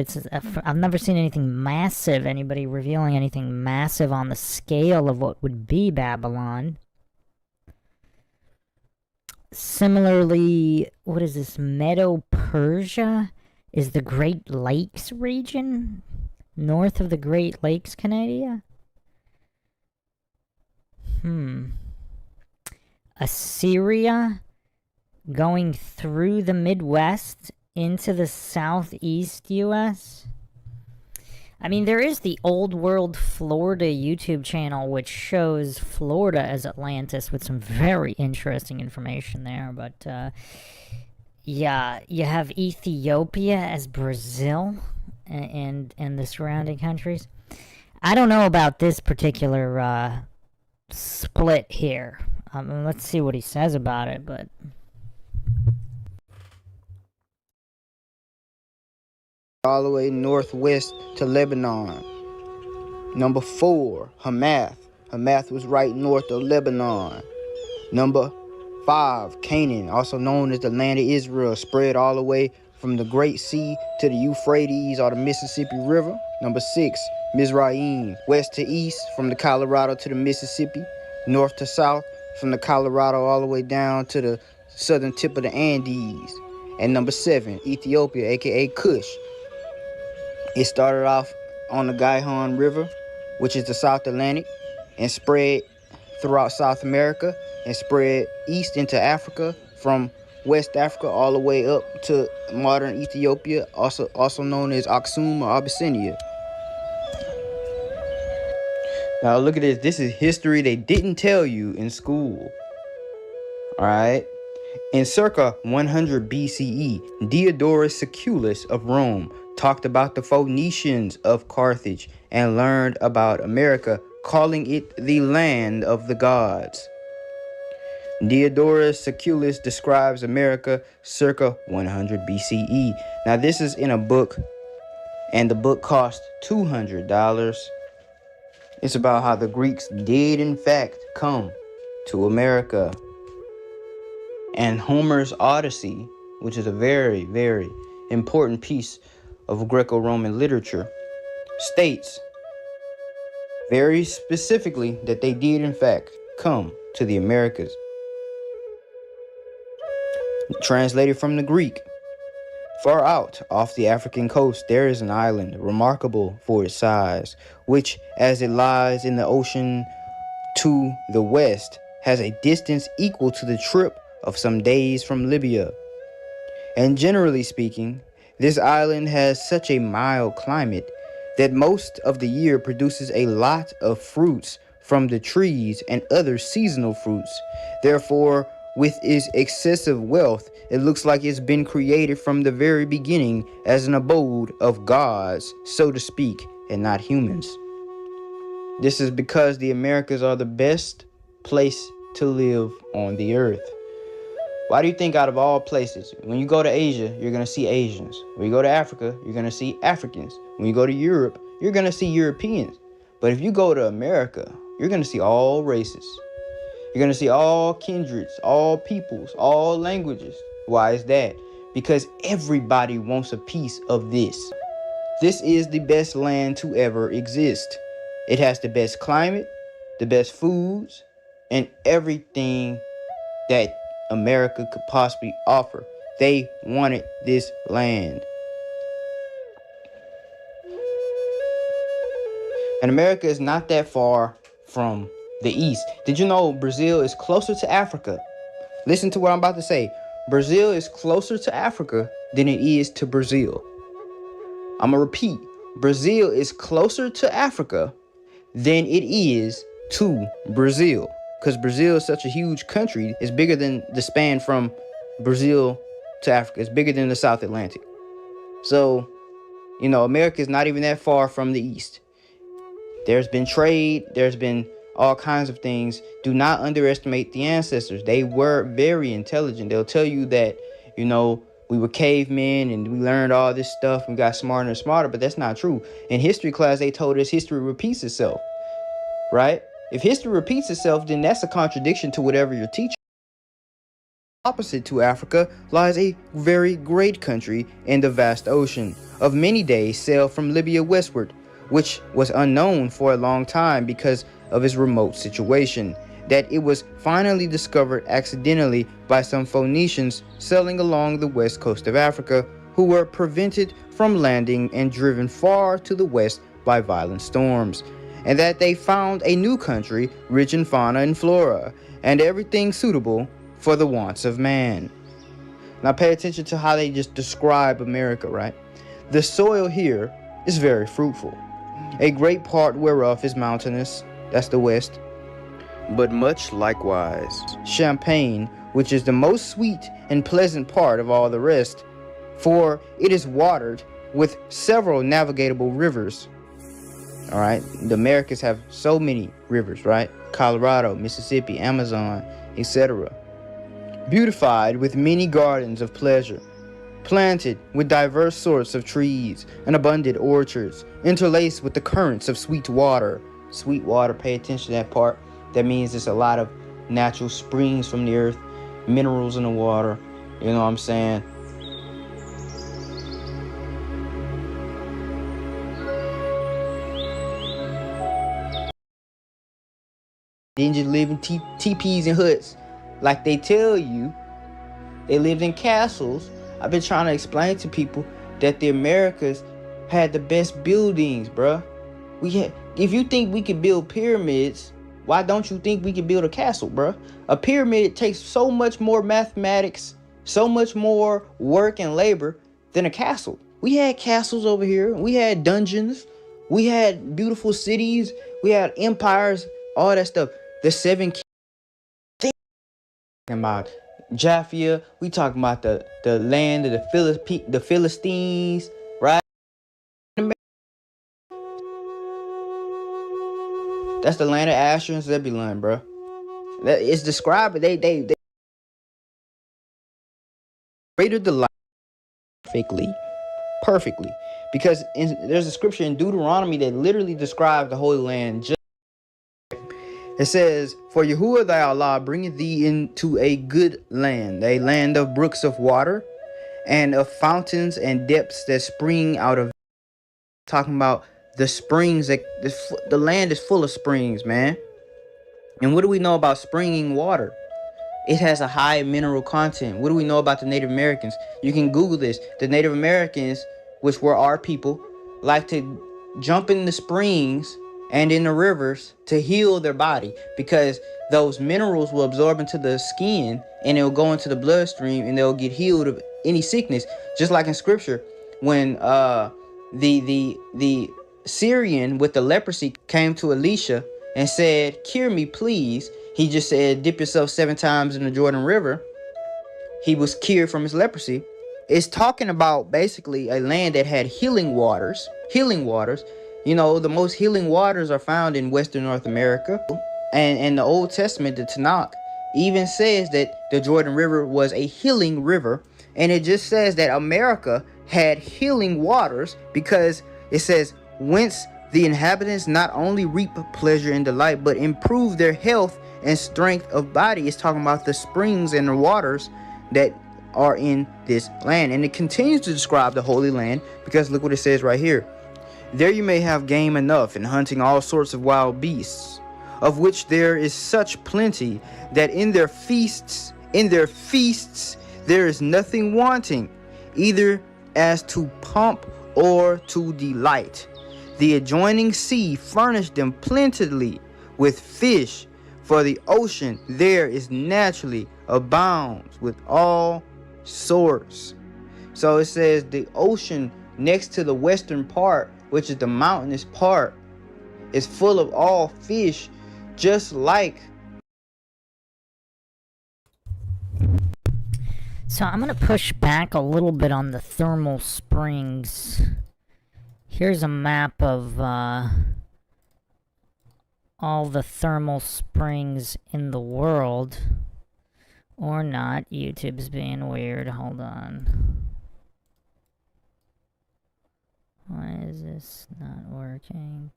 Speaker 1: I've never seen anything massive, anybody revealing anything massive on the scale of what would be Babylon. Similarly, what is this? Medo-Persia is the Great Lakes region, north of the Great Lakes, Canada. Assyria, going through the Midwest into the southeast U.S. I mean, there is the Old World Florida YouTube channel, which shows Florida as Atlantis with some very interesting information there. But, yeah, you have Ethiopia as Brazil and the surrounding countries. I don't know about this particular split here. Let's see what he says about it, but...
Speaker 5: all the way northwest to Lebanon. Number 4, Hamath. Hamath was right north of Lebanon. Number 5, Canaan, also known as the land of Israel, spread all the way from the Great Sea to the Euphrates or the Mississippi River. Number 6, Mizraim, west to east from the Colorado to the Mississippi, north to south from the Colorado all the way down to the southern tip of the Andes. And number 7, Ethiopia, aka Kush. It started off on the Gihon River, which is the South Atlantic, and spread throughout South America and spread east into Africa from West Africa all the way up to modern Ethiopia, also known as Aksum or Abyssinia. Now look at this. This is history they didn't tell you in school. All right. In circa 100 BCE, Diodorus Siculus of Rome talked about the Phoenicians of Carthage and learned about America, calling it the land of the gods. Diodorus Siculus describes America circa 100 BCE. Now this is in a book, and the book cost $200. It's about how the Greeks did in fact come to America. And Homer's Odyssey, which is a very, very important piece of Greco-Roman literature, states very specifically that they did in fact come to the Americas. Translated from the Greek, far out off the African coast there is an island remarkable for its size, which, as it lies in the ocean to the west, has a distance equal to the trip of some days from Libya. And generally speaking, this island has such a mild climate that most of the year produces a lot of fruits from the trees and other seasonal fruits. Therefore, with its excessive wealth, it looks like it's been created from the very beginning as an abode of gods, so to speak, and not humans. This is because the Americas are the best place to live on the earth. Why do you think out of all places, when you go to Asia, you're going to see Asians? When you go to Africa, you're going to see Africans. When you go to Europe, you're going to see Europeans. But if you go to America, you're going to see all races. You're going to see all kindreds, all peoples, all languages. Why is that? Because everybody wants a piece of this. This is the best land to ever exist. It has the best climate, the best foods, and everything that America could possibly offer. They wanted this land. And America is not that far from the east. Did you know Brazil is closer to Africa? Listen to what I'm about to say. Brazil is closer to Africa than it is to Brazil. I'm going to repeat. Brazil is closer to Africa than it is to Brazil. Because Brazil is such a huge country. It's bigger than the span from Brazil to Africa. It's bigger than the South Atlantic. So, America is not even that far from the east. There's been trade. There's been all kinds of things. Do not underestimate the ancestors. They were very intelligent. They'll tell you that, we were cavemen and we learned all this stuff and got smarter and smarter, but that's not true. In history class, they told us history repeats itself, right? If history repeats itself, then that's a contradiction to whatever you're teaching. Opposite to Africa lies a very great country in the vast ocean, of many days sail from Libya westward, which was unknown for a long time because of its remote situation, that it was finally discovered accidentally by some Phoenicians sailing along the west coast of Africa, who were prevented from landing and driven far to the west by violent storms, and that they found a new country rich in fauna and flora, and everything suitable for the wants of man. Now pay attention to how they just describe America, right? The soil here is very fruitful, a great part whereof is mountainous, that's the west, but much likewise champagne, which is the most sweet and pleasant part of all the rest, for it is watered with several navigable rivers. All right, the Americas have so many rivers, right? Colorado, Mississippi, Amazon, etc. Beautified with many gardens of pleasure, planted with diverse sorts of trees and abundant orchards, interlaced with the currents of sweet water. Sweet water, pay attention to that part. That means there's a lot of natural springs from the earth, minerals in the water. You know what I'm saying? Didn't just live in teepees and huts like they tell you. They lived in castles. I've been trying to explain to people that the Americas had the best buildings, bruh. If you think we could build pyramids, why don't you think we could build a castle, bruh? A pyramid takes so much more mathematics, so much more work and labor than a castle. We had castles over here. We had dungeons. We had beautiful cities. We had empires, all that stuff. The seven kings about Japhia. We talking about the land of the Philistines, right? That's the land of Asher and Zebulun, bro. That it's described. They rated the life perfectly, because there's a scripture in Deuteronomy that literally describes the Holy Land. It says, "For Yahuwah thy Allah bringeth thee into a good land, a land of brooks of water, and of fountains and depths that spring out of." Talking about the springs, that the land is full of springs, man. And what do we know about springing water? It has a high mineral content. What do we know about the Native Americans? You can Google this. The Native Americans, which were our people, like to jump in the springs and in the rivers to heal their body, because those minerals will absorb into the skin and it'll go into the bloodstream and they'll get healed of any sickness. Just like in scripture, when the Syrian with the leprosy came to Elisha and said, "Cure me, please." He just said, "Dip yourself 7 times in the Jordan River." He was cured from his leprosy. It's talking about basically a land that had healing waters. Healing waters. You know, the most healing waters are found in Western North America. And in the Old Testament, the Tanakh even says that the Jordan River was a healing river. And it just says that America had healing waters because it says, "Whence the inhabitants not only reap pleasure and delight, but improve their health and strength of body." It's talking about the springs and the waters that are in this land. And it continues to describe the Holy Land, because look what it says right here. "There you may have game enough in hunting all sorts of wild beasts, of which there is such plenty that in their feasts there is nothing wanting, either as to pomp or to delight. The adjoining sea furnished them plentifully with fish, for the ocean there is naturally abounds with all sorts." So it says the ocean next to the western part, which is the mountainous part, is full of all fish, just like.
Speaker 1: So I'm going to push back a little bit on the thermal springs. Here's a map of all the thermal springs in the world. Or not. YouTube's being weird. Hold on. Why is this not working?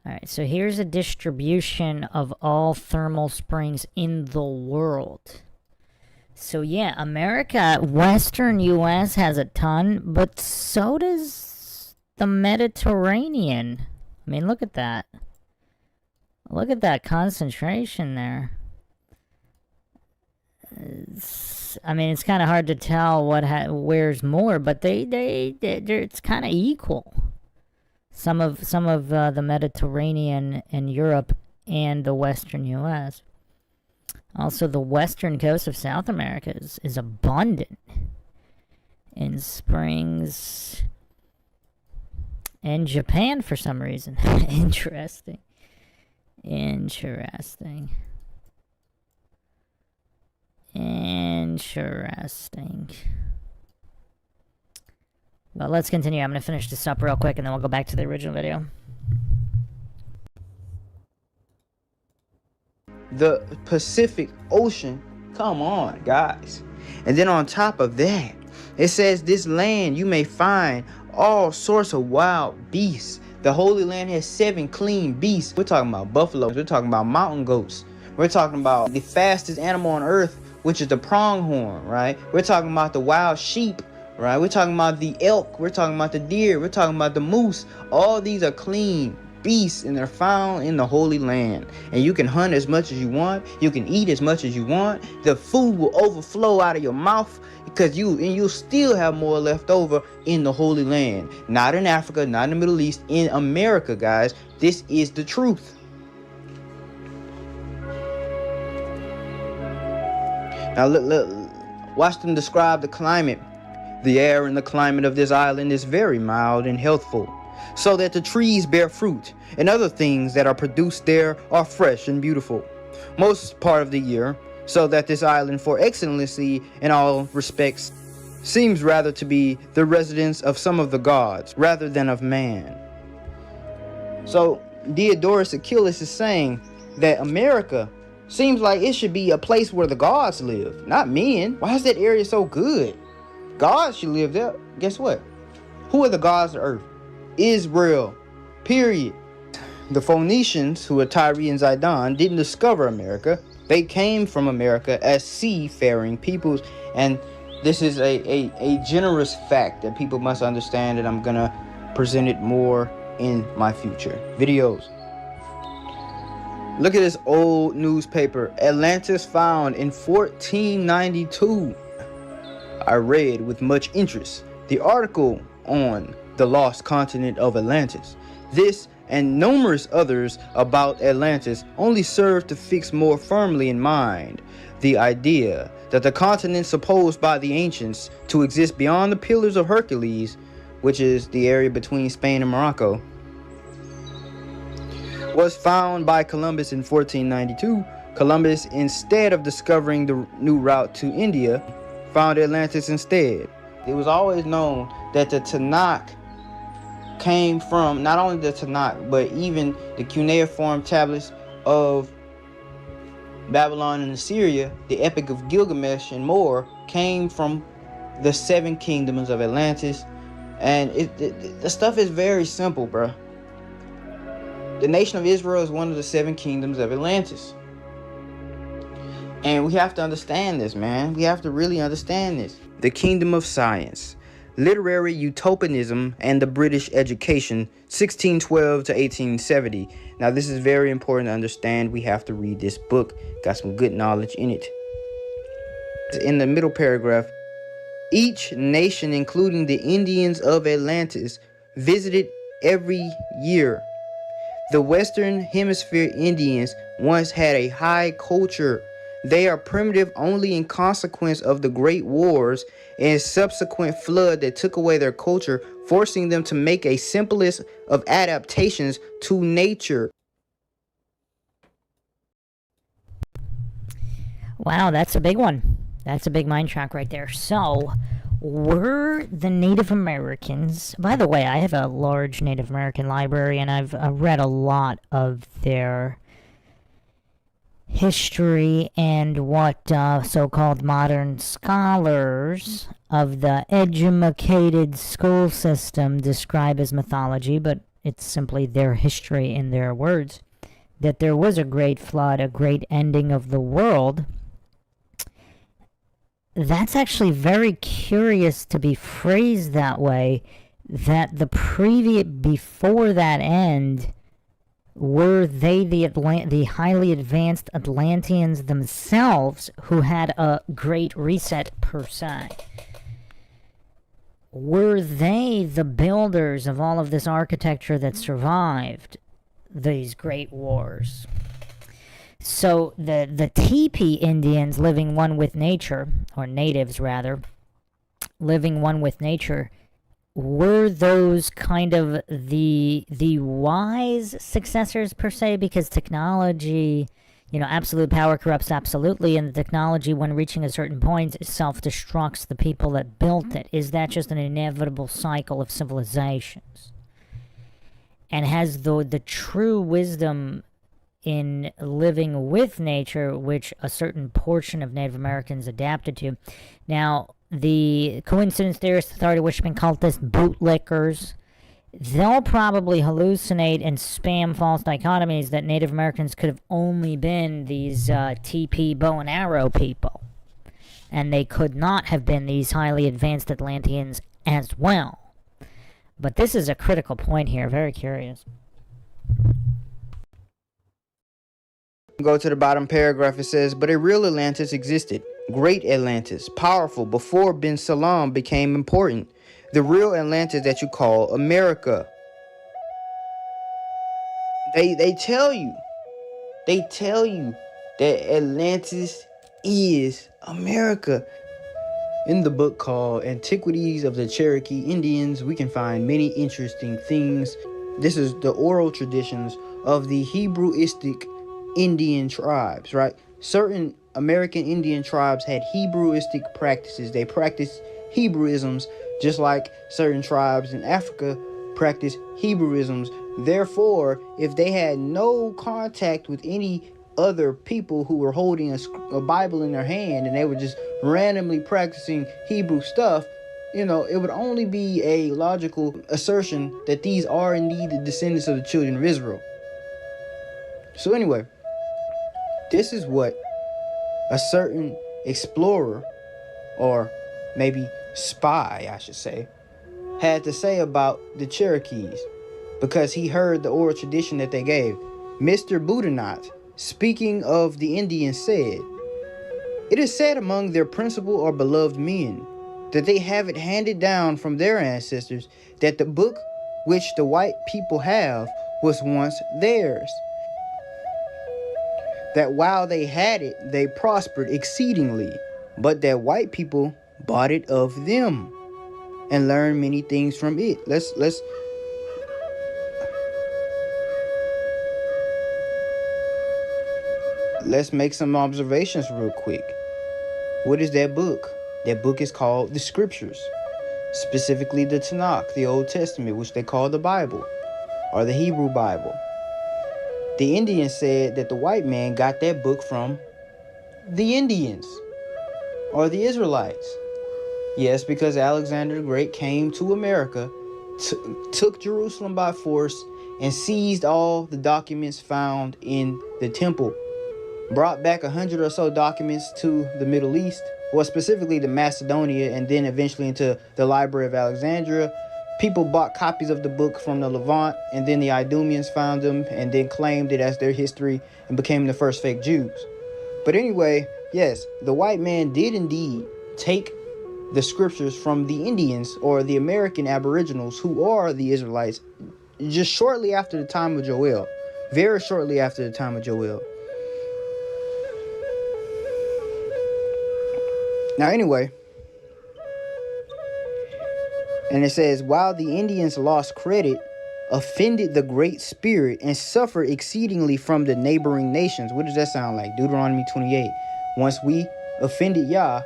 Speaker 1: Alright, so here's a distribution of all thermal springs in the world. So yeah, America, Western US has a ton, but so does the Mediterranean. I mean, look at that. Look at that concentration there. I mean, it's kind of hard to tell where's more, but it's kind of equal. Some of the Mediterranean and Europe and the Western U.S. Also, the western coast of South America is abundant in springs. And Japan, for some reason. Interesting. Interesting. But let's continue. I'm going to finish this up real quick and then we'll go back to the original video.
Speaker 5: The Pacific Ocean. Come on, guys. And then on top of that, it says this land you may find all sorts of wild beasts. The Holy Land has 7 clean beasts. We're talking about buffaloes. We're talking about mountain goats. We're talking about the fastest animal on earth, which is the pronghorn, right? We're talking about the wild sheep, right? We're talking about the elk. We're talking about the deer. We're talking about the moose. All these are clean beasts and they're found in the Holy Land. And you can hunt as much as you want. You can eat as much as you want. The food will overflow out of your mouth because you'll still have more left over in the Holy Land. Not in Africa, not in the Middle East, in America, guys. This is the truth. Now look, watch them describe the climate. The air and the climate of this island is very mild and healthful, so that the trees bear fruit, and other things that are produced there are fresh and beautiful, most part of the year, so that this island for excellency in all respects seems rather to be the residence of some of the gods rather than of man. So Diodorus Achilles is saying that America seems like it should be a place where the gods live, not men. Why is that area so good? Gods should live there. Guess what? Who are the gods of earth? Israel. Period. The Phoenicians, who are Tyre and Zidon, didn't discover America. They came from America as seafaring peoples, and this is a generous fact that people must understand, and I'm gonna present it more in my future videos. Look at this old newspaper. Atlantis found in 1492. I read with much interest the article on the lost continent of Atlantis. This and numerous others about Atlantis only serve to fix more firmly in mind the idea that the continent supposed by the ancients to exist beyond the Pillars of Hercules, which is the area between Spain and Morocco, was found by Columbus in 1492. Columbus, instead of discovering the new route to India, found Atlantis instead. It was always known that the Tanakh came from, not only the Tanakh, but even the cuneiform tablets of Babylon and Assyria, the Epic of Gilgamesh and more, came from the 7 kingdoms of Atlantis. And the stuff is very simple, bro. The nation of Israel is one of the 7 kingdoms of Atlantis. And we have to understand this, man. We have to really understand this. The kingdom of science, literary utopianism, and the British education, 1612 to 1870. Now, this is very important to understand. We have to read this book. Got some good knowledge in it. In the middle paragraph, each nation, including the Indians of Atlantis, visited every year. The Western Hemisphere Indians once had a high culture. They are primitive only in consequence of the great wars and subsequent flood that took away their culture, forcing them to make a simplest of adaptations to nature.
Speaker 1: Wow, that's a big one. That's a big mind track right there. So, were the Native Americans... By the way, I have a large Native American library, and I've read a lot of their history and what so-called modern scholars of the educated school system describe as mythology, but it's simply their history in their words, that there was a great flood, a great ending of the world. That's actually very curious to be phrased that way, that before that end, were they the highly advanced Atlanteans themselves who had a great reset per se? Were they the builders of all of this architecture that survived these great wars? So the teepee Indians living one with nature, or natives rather, living one with nature, were those kind of the wise successors per se? Because technology, absolute power corrupts absolutely, and the technology, when reaching a certain point, self-destructs the people that built it. Is that just an inevitable cycle of civilizations? And has the true wisdom in living with nature, which a certain portion of Native Americans adapted to? Now, the coincidence theorists, authority worshipping cultists, bootlickers, they'll probably hallucinate and spam false dichotomies that Native Americans could have only been these TP bow and arrow people, and they could not have been these highly advanced Atlanteans as well. But this is a critical point here. Very curious.
Speaker 5: Go to the bottom paragraph. It says, but a real Atlantis existed. Great Atlantis, powerful before Ben Salam became important. The real Atlantis that you call America. They tell you that Atlantis is America. In the book called Antiquities of the Cherokee Indians, we can find many interesting things. This is the oral traditions of the Hebrewistic Indian tribes, right? Certain American Indian tribes had Hebrewistic practices. They practiced Hebrewisms just like certain tribes in Africa practice Hebrewisms. Therefore, if they had no contact with any other people who were holding a Bible in their hand and they were just randomly practicing Hebrew stuff, it would only be a logical assertion that these are indeed the descendants of the children of Israel. So anyway, this is what a certain explorer, or maybe spy, I should say, had to say about the Cherokees, because he heard the oral tradition that they gave. Mr. Boudinot, speaking of the Indians, said, "It is said among their principal or beloved men that they have it handed down from their ancestors that the book which the white people have was once theirs. That while they had it, they prospered exceedingly, but that white people bought it of them and learned many things from it." Let's make some observations real quick. What is that book? That book is called the Scriptures, specifically the Tanakh, the Old Testament, which they call the Bible, or the Hebrew Bible. The Indians said that the white man got that book from the Indians, or the Israelites. Yes, because Alexander the Great came to America, took Jerusalem by force, and seized all the documents found in the temple. Brought back 100 or so documents to the Middle East, well, specifically to Macedonia, and then eventually into the Library of Alexandria. People bought copies of the book from the Levant, and then the Idumeans found them and then claimed it as their history and became the first fake Jews. But anyway, yes, the white man did indeed take the scriptures from the Indians, or the American Aboriginals, who are the Israelites, just shortly after the time of Joel. Very shortly after the time of Joel. Now anyway, and it says, while the Indians lost credit, offended the Great Spirit, and suffered exceedingly from the neighboring nations. What does that sound like? Deuteronomy 28. Once we offended Yah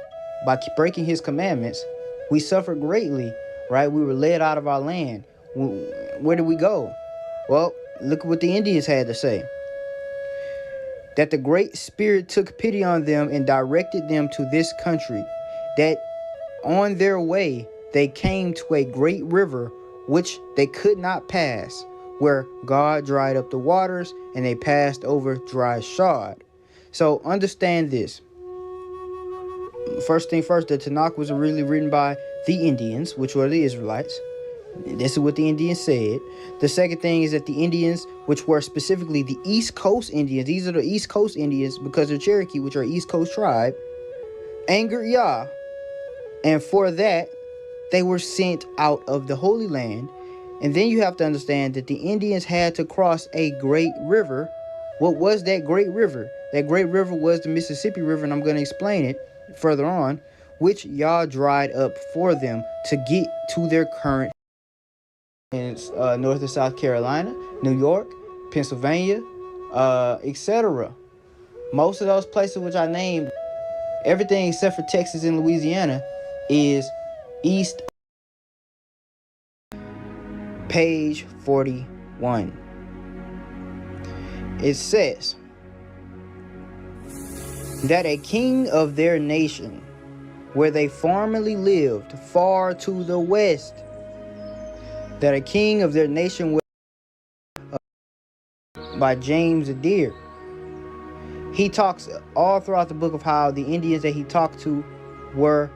Speaker 5: by breaking his commandments, we suffered greatly, right? We were led out of our land. Where did we go? Well, look at what the Indians had to say. That the Great Spirit took pity on them and directed them to this country, that on their way they came to a great river which they could not pass, where God dried up the waters and they passed over dry shod. So understand this. First thing first, the Tanakh was originally written by the Indians, which were the Israelites. This is what the Indians said. The second thing is that the Indians, which were specifically the East Coast Indians, these are the East Coast Indians because they're Cherokee, which are East Coast tribe, angered Yah. And for that, they were sent out of the Holy Land. And then you have to understand that the Indians had to cross a great river. What was that great river? That great river was the Mississippi River, and I'm going to explain it further on, which Yah dried up for them to get to their current in North and South Carolina, New York, Pennsylvania, etc. Most of those places which I named, everything except for Texas and Louisiana, is east. Page 41. It says that a king of their nation, where they formerly lived far to the west, that a king of their nation was by James Adair. He talks all throughout the book of how the Indians that he talked to were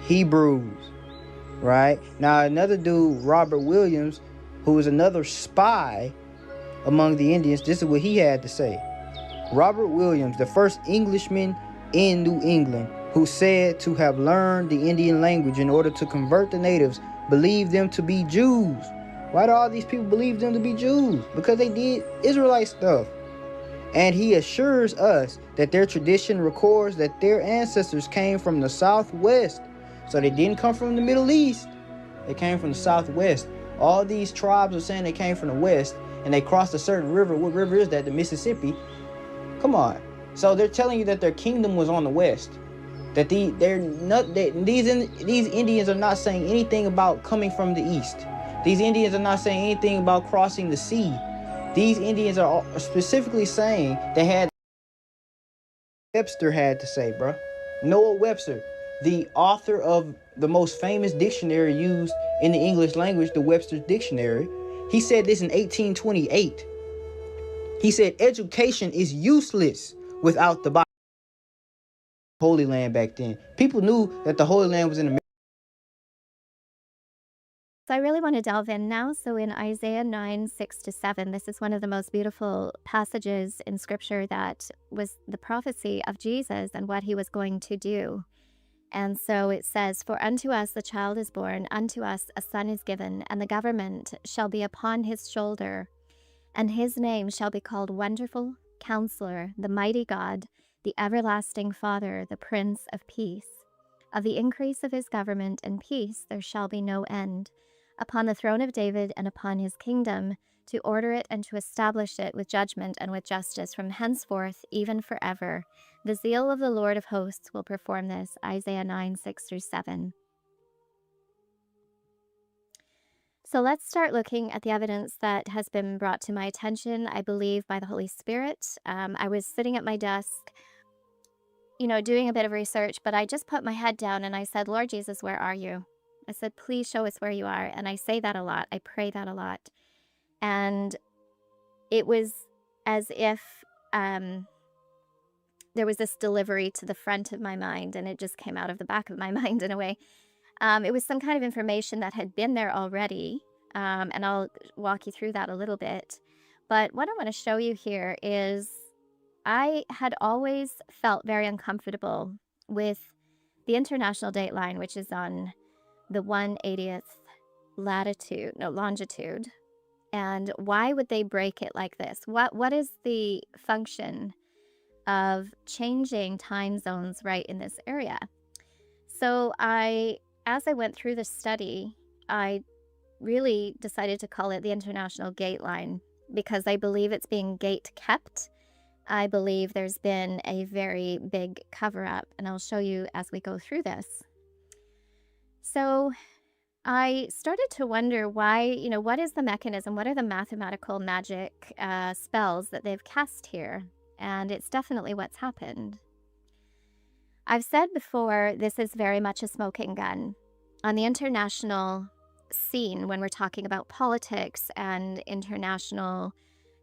Speaker 5: Hebrews, right? Now another dude, Robert Williams, who is another spy among the Indians, this is what he had to say. Robert Williams, the first Englishman in New England, who said to have learned the Indian language in order to convert the natives, believed them to be Jews. Why do all these people believe them to be Jews? Because they did Israelite stuff. And he assures us that their tradition records that their ancestors came from the southwest. So they didn't come from the Middle East. They came from the southwest. All these tribes are saying they came from the west and they crossed a certain river. What river is that? The Mississippi. Come on. So they're telling you that their kingdom was on the west. That these Indians are not saying anything about coming from the east. These Indians are not saying anything about crossing the sea. These Indians are specifically saying they had Webster had to say, bro. Noah Webster, the author of the most famous dictionary used in the English language, the Webster's Dictionary. He said this in 1828. He said education is useless without the Bible. Holy Land back then. People knew that the Holy Land was in the.
Speaker 2: So I really want to delve in now. So in Isaiah 9, 6-7, this is one of the most beautiful passages in scripture that was the prophecy of Jesus and what he was going to do. And so it says, "For unto us a child is born, unto us a son is given, and the government shall be upon his shoulder. And his name shall be called Wonderful, Counselor, the Mighty God, the Everlasting Father, the Prince of Peace. Of the increase of his government and peace there shall be no end, upon the throne of David and upon his kingdom, to order it and to establish it with judgment and with justice from henceforth, even forever. The zeal of the Lord of hosts will perform this." Isaiah 9, 6-7. So let's start looking at the evidence that has been brought to my attention, I believe, by the Holy Spirit. I was sitting at my desk, doing a bit of research, but I just put my head down and I said, "Lord Jesus, where are you?" I said, "Please show us where you are." And I say that a lot. I pray that a lot. And it was as if there was this delivery to the front of my mind, and it just came out of the back of my mind in a way. It was some kind of information that had been there already, and I'll walk you through that a little bit. But what I want to show you here is I had always felt very uncomfortable with the international dateline, which is on the 1/80th longitude. And why would they break it like this? What is the function of changing time zones right in this area? So as I went through the study, I really decided to call it the International Gate Line because I believe it's being gate kept. I believe there's been a very big cover-up, and I'll show you as we go through this. So I started to wonder why, what is the mechanism? What are the mathematical magic spells that they've cast here? And it's definitely what's happened. I've said before, this is very much a smoking gun. On the international scene when we're talking about politics and international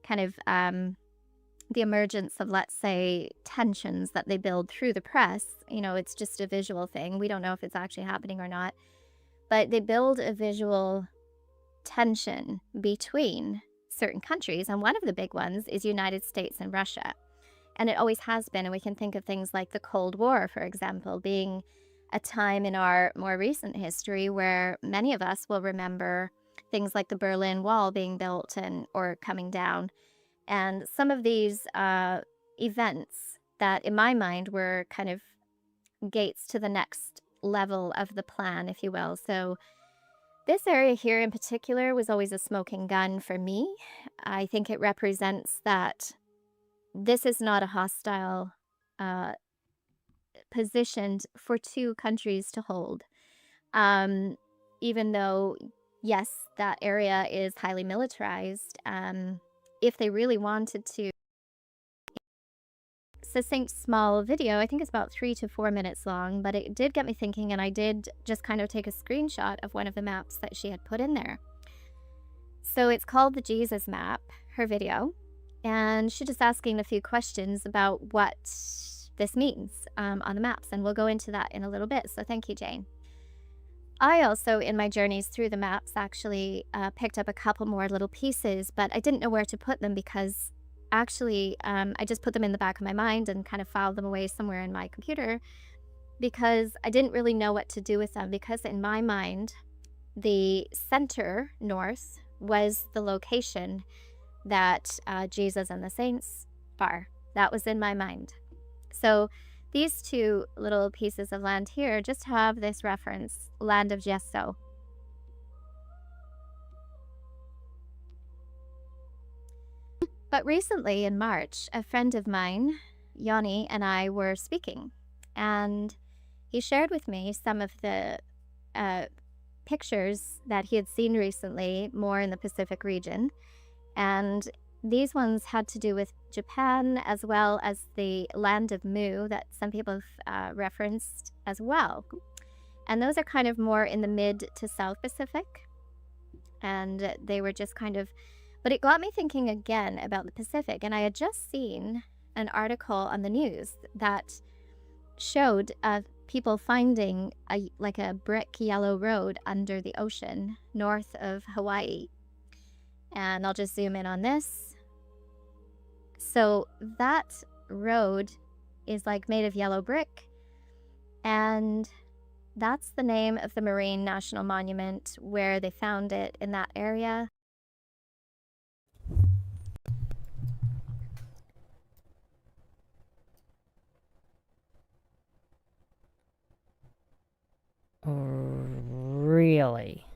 Speaker 2: kind of the emergence of, let's say, tensions that they build through the press. You know, it's just a visual thing. We don't know if it's actually happening or not. But they build a visual tension between certain countries. And one of the big ones is United States and Russia. And it always has been. And we can think of things like the Cold War, for example, being a time in our more recent history where many of us will remember things like the Berlin Wall being built or coming down. And some of these events that, in my mind, were kind of gates to the next level of the plan, if you will. So this area here in particular was always a smoking gun for me. I think it represents that this is not a hostile positioned for two countries to hold. Even though, yes, that area is highly militarized, if they really wanted to, succinct small video, I think it's about 3 to 4 minutes long, but it did get me thinking, and I did just kind of take a screenshot of one of the maps that she had put in there. So it's called the Jesus map, her video, and she's just asking a few questions about what this means on the maps, and we'll go into that in a little bit. So thank you, Jane. I also, in my journeys through the maps, actually picked up a couple more little pieces, but I didn't know where to put them because actually I just put them in the back of my mind and kind of filed them away somewhere in my computer because I didn't really know what to do with them, because in my mind, the center north was the location that Jesus and the saints are. That was in my mind. So these two little pieces of land here just have this reference, land of Gesso. But recently in March, a friend of mine, Yanni, and I were speaking, and he shared with me some of the pictures that he had seen recently, more in the Pacific region. And these ones had to do with Japan, as well as the land of Mu that some people have referenced as well. And those are kind of more in the mid to South Pacific. And they were just kind of, but it got me thinking again about the Pacific. And I had just seen an article on the news that showed people finding like a brick yellow road under the ocean north of Hawaii. And I'll just zoom in on this. So that road is like made of yellow brick, and that's the name of the Marine National Monument where they found it in that area.
Speaker 1: Really?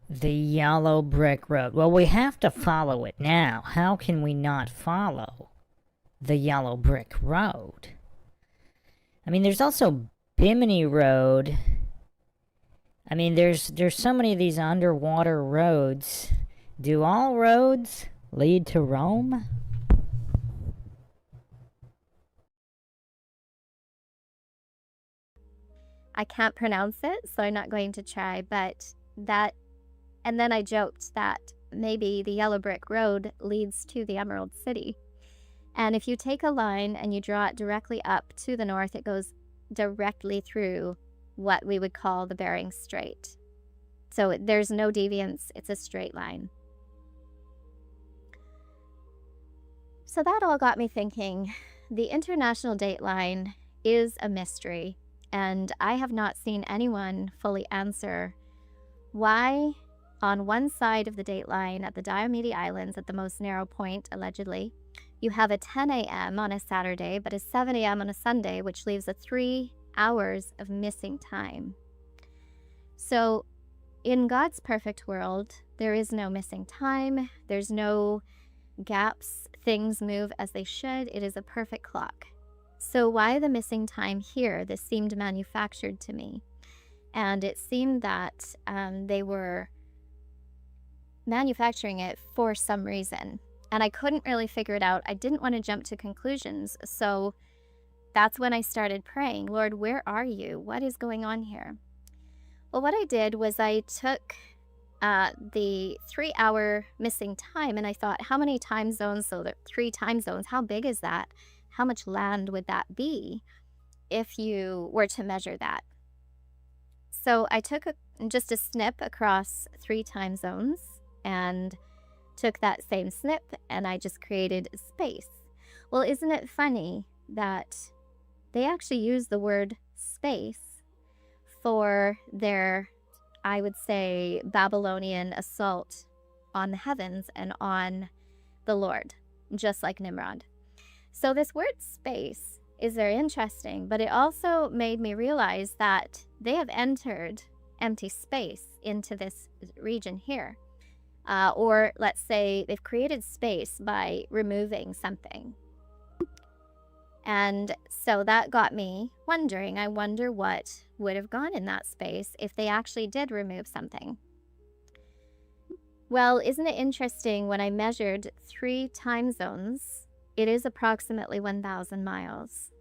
Speaker 1: The yellow brick road. Well, we have to follow it now. How can we not follow the yellow brick road? I mean, there's also Bimini Road. I mean, there's so many of these underwater roads. Do all roads lead to Rome?
Speaker 2: I can't pronounce it, so I'm not going to try, but that, and then I joked that maybe the yellow brick road leads to the Emerald City. And if you take a line and you draw it directly up to the north, it goes directly through what we would call the Bering Strait. So there's no deviance, it's a straight line. So that all got me thinking, the international dateline is a mystery, and I have not seen anyone fully answer why on one side of the dateline at the Diomede Islands, at the most narrow point, allegedly, you have a 10 a.m. on a Saturday, but a 7 a.m. on a Sunday, which leaves a 3 hours of missing time. So in God's perfect world, there is no missing time. There's no gaps. Things move as they should. It is a perfect clock. So why the missing time here? This seemed manufactured to me. And it seemed that they were manufacturing it for some reason. And I couldn't really figure it out. I didn't want to jump to conclusions. So that's when I started praying, Lord, where are you? What is going on here? Well, what I did was I took the 3-hour missing time, and I thought, how many time zones? So the 3 time zones, how big is that? How much land would that be if you were to measure that? So I took just a snip across 3 time zones and took that same snip and I just created space. Well, isn't it funny that they actually use the word space for their, I would say, Babylonian assault on the heavens and on the Lord, just like Nimrod. So this word space is very interesting, but it also made me realize that they have entered empty space into this region here. Or let's say they've created space by removing something. And so that got me wondering, I wonder what would have gone in that space if they actually did remove something. Well, isn't it interesting, when I measured 3 time zones, it is approximately 1,000 miles.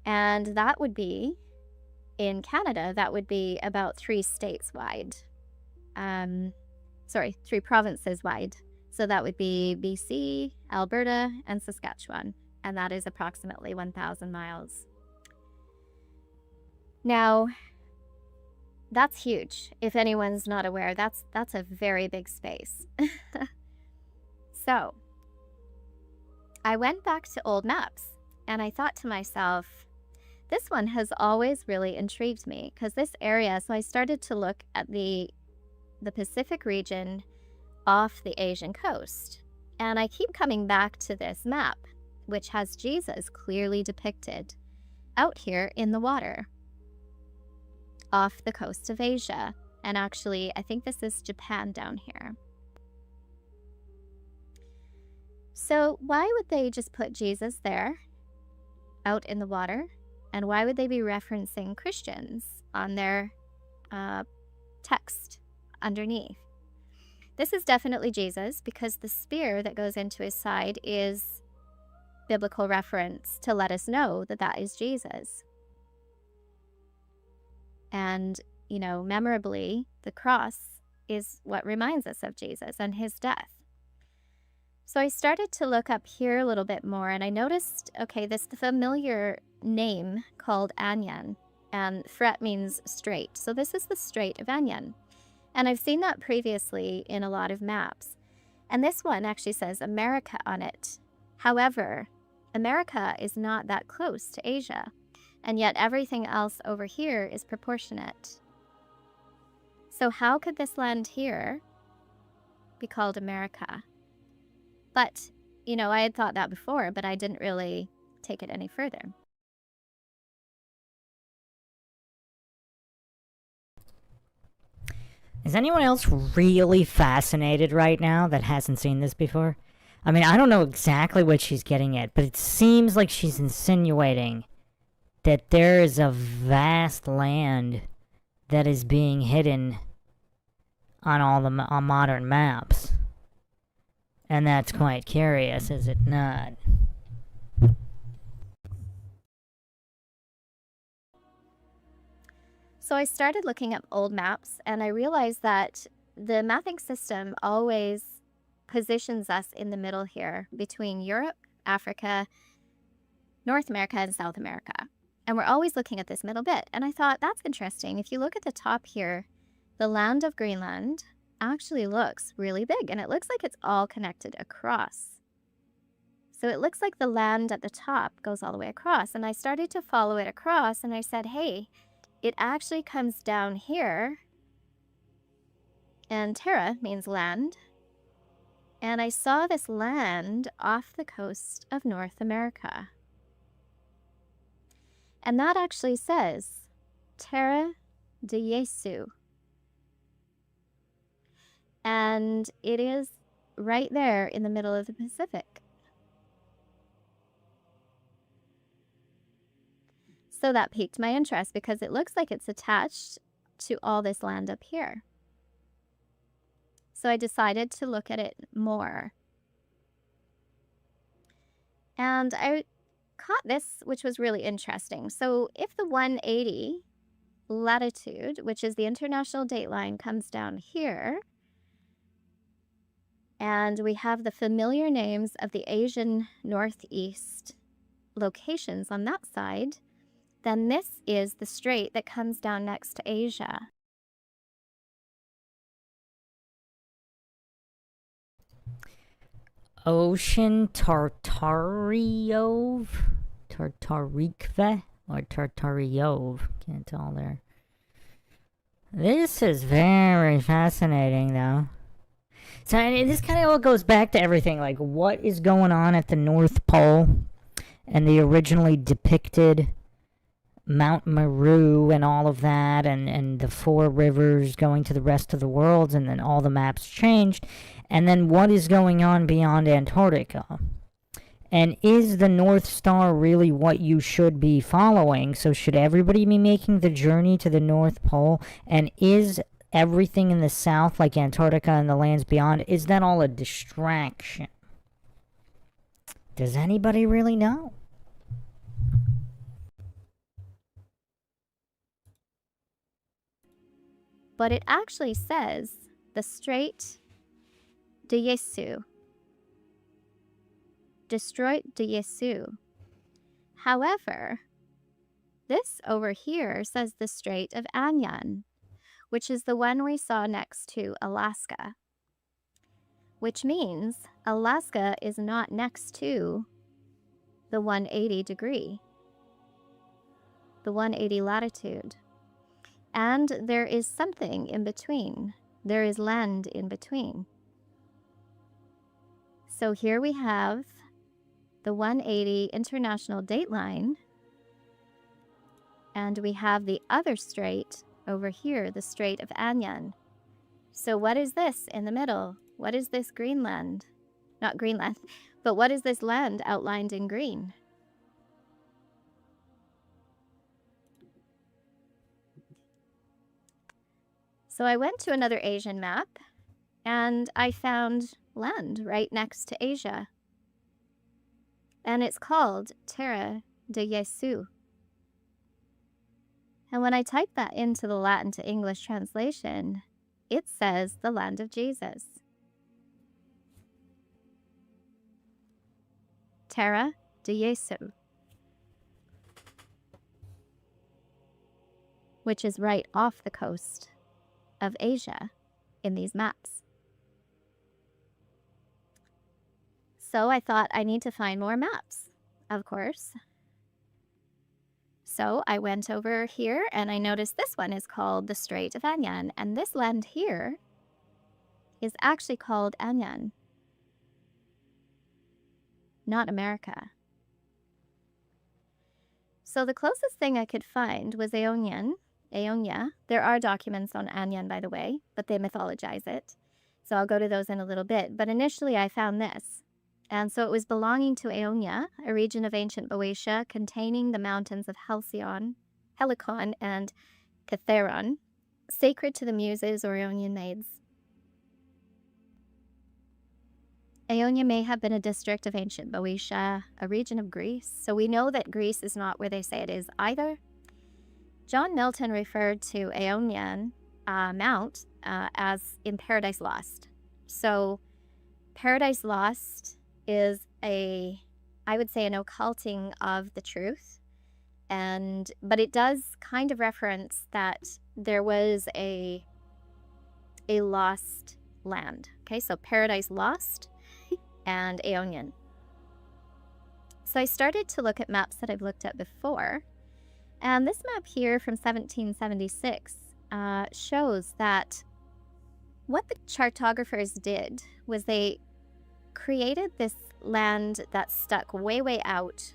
Speaker 2: And that would be, in Canada, that would be about 3 states wide. 3 provinces wide. So that would be BC, Alberta, and Saskatchewan. And that is approximately 1,000 miles. Now, that's huge. If anyone's not aware, that's a very big space. So, I went back to old maps and I thought to myself, this one has always really intrigued me, because this area, so I started to look at the Pacific region off the Asian coast. And I keep coming back to this map, which has Jesus clearly depicted out here in the water off the coast of Asia. And actually, I think this is Japan down here. So why would they just put Jesus there out in the water? And why would they be referencing Christians on their text underneath? This is definitely Jesus, because the spear that goes into his side is biblical reference to let us know that that is Jesus. And, you know, memorably, the cross is what reminds us of Jesus and his death. So I started to look up here a little bit more, and I noticed, okay, this familiar name called Anyan, and Fret means strait. So this is the Strait of Anyan. And I've seen that previously in a lot of maps. And this one actually says America on it. However, America is not that close to Asia, and yet everything else over here is proportionate. So how could this land here be called America? But, you know, I had thought that before, but I didn't really take it any further.
Speaker 1: Is anyone else really fascinated right now that hasn't seen this before? I mean, I don't know exactly what she's getting at, but it seems like she's insinuating that there is a vast land that is being hidden on all the on modern maps. And that's quite curious, is it not?
Speaker 2: So I started looking up old maps, and I realized that the mapping system always positions us in the middle here between Europe, Africa, North America, and South America. And we're always looking at this middle bit. And I thought, that's interesting. If you look at the top here, the land of Greenland actually looks really big, and it looks like it's all connected across. So it looks like the land at the top goes all the way across. And I started to follow it across, and I said, hey, it actually comes down here, and Terra means land, and I saw this land off the coast of North America. And that actually says Terra de Jesu. And it is right there in the middle of the Pacific. So that piqued my interest, because it looks like it's attached to all this land up here. So I decided to look at it more. And I caught this, which was really interesting. So if the 180 latitude, which is the international date line, comes down here. And we have the familiar names of the Asian Northeast locations on that side. Then this is the strait that comes down next to Asia.
Speaker 1: Ocean Tartariov, Tartarikve, or Tartariov. Can't tell there. This is very fascinating, though. So this kind of all goes back to everything, like what is going on at the North Pole, and the originally depicted Mount Meru and all of that, and the four rivers going to the rest of the world, and then all the maps changed. And then what is going on beyond Antarctica? And is the North Star really what you should be following? So should everybody be making the journey to the North Pole? And is everything in the south, like Antarctica and the lands beyond, is that all a distraction? Does anybody really know?
Speaker 2: But it actually says the Strait de Yesu. Destroyed de Yesu. However, this over here says the Strait of Anyan, which is the one we saw next to Alaska, which means Alaska is not next to the 180 degree, the 180 latitude. And there is something in between. There is land in between. So here we have the 180 international date line, and we have the other strait over here, the Strait of Anyan. So what is this in the middle? What is this Greenland? Not Greenland, but what is this land outlined in green? So I went to another Asian map, and I found land right next to Asia. And it's called Terra de Yesu. And when I type that into the Latin to English translation, it says the land of Jesus. Terra de Yesu, which is right off the coast of Asia in these maps. So I thought I need to find more maps, of course. So I went over here and I noticed this one is called the Strait of Anyan, and this land here is actually called Anyan, not America. So the closest thing I could find was Aeonian. Aeonia. There are documents on Anyan, by the way, but they mythologize it. So I'll go to those in a little bit. But initially I found this. And so it was belonging to Aeonia, a region of ancient Boeotia containing the mountains of Halcyon, Helicon, and Catharon, sacred to the Muses or Aeonian maids. Aeonia may have been a district of ancient Boeotia, a region of Greece. So we know that Greece is not where they say it is either. John Milton referred to Aeonian Mount as in Paradise Lost. So Paradise Lost is I would say an occulting of the truth. But it does kind of reference that there was a lost land. Okay, so Paradise Lost and Aeonian. So I started to look at maps that I've looked at before. And this map here from 1776 shows that what the chartographers did was they created this land that stuck way, way out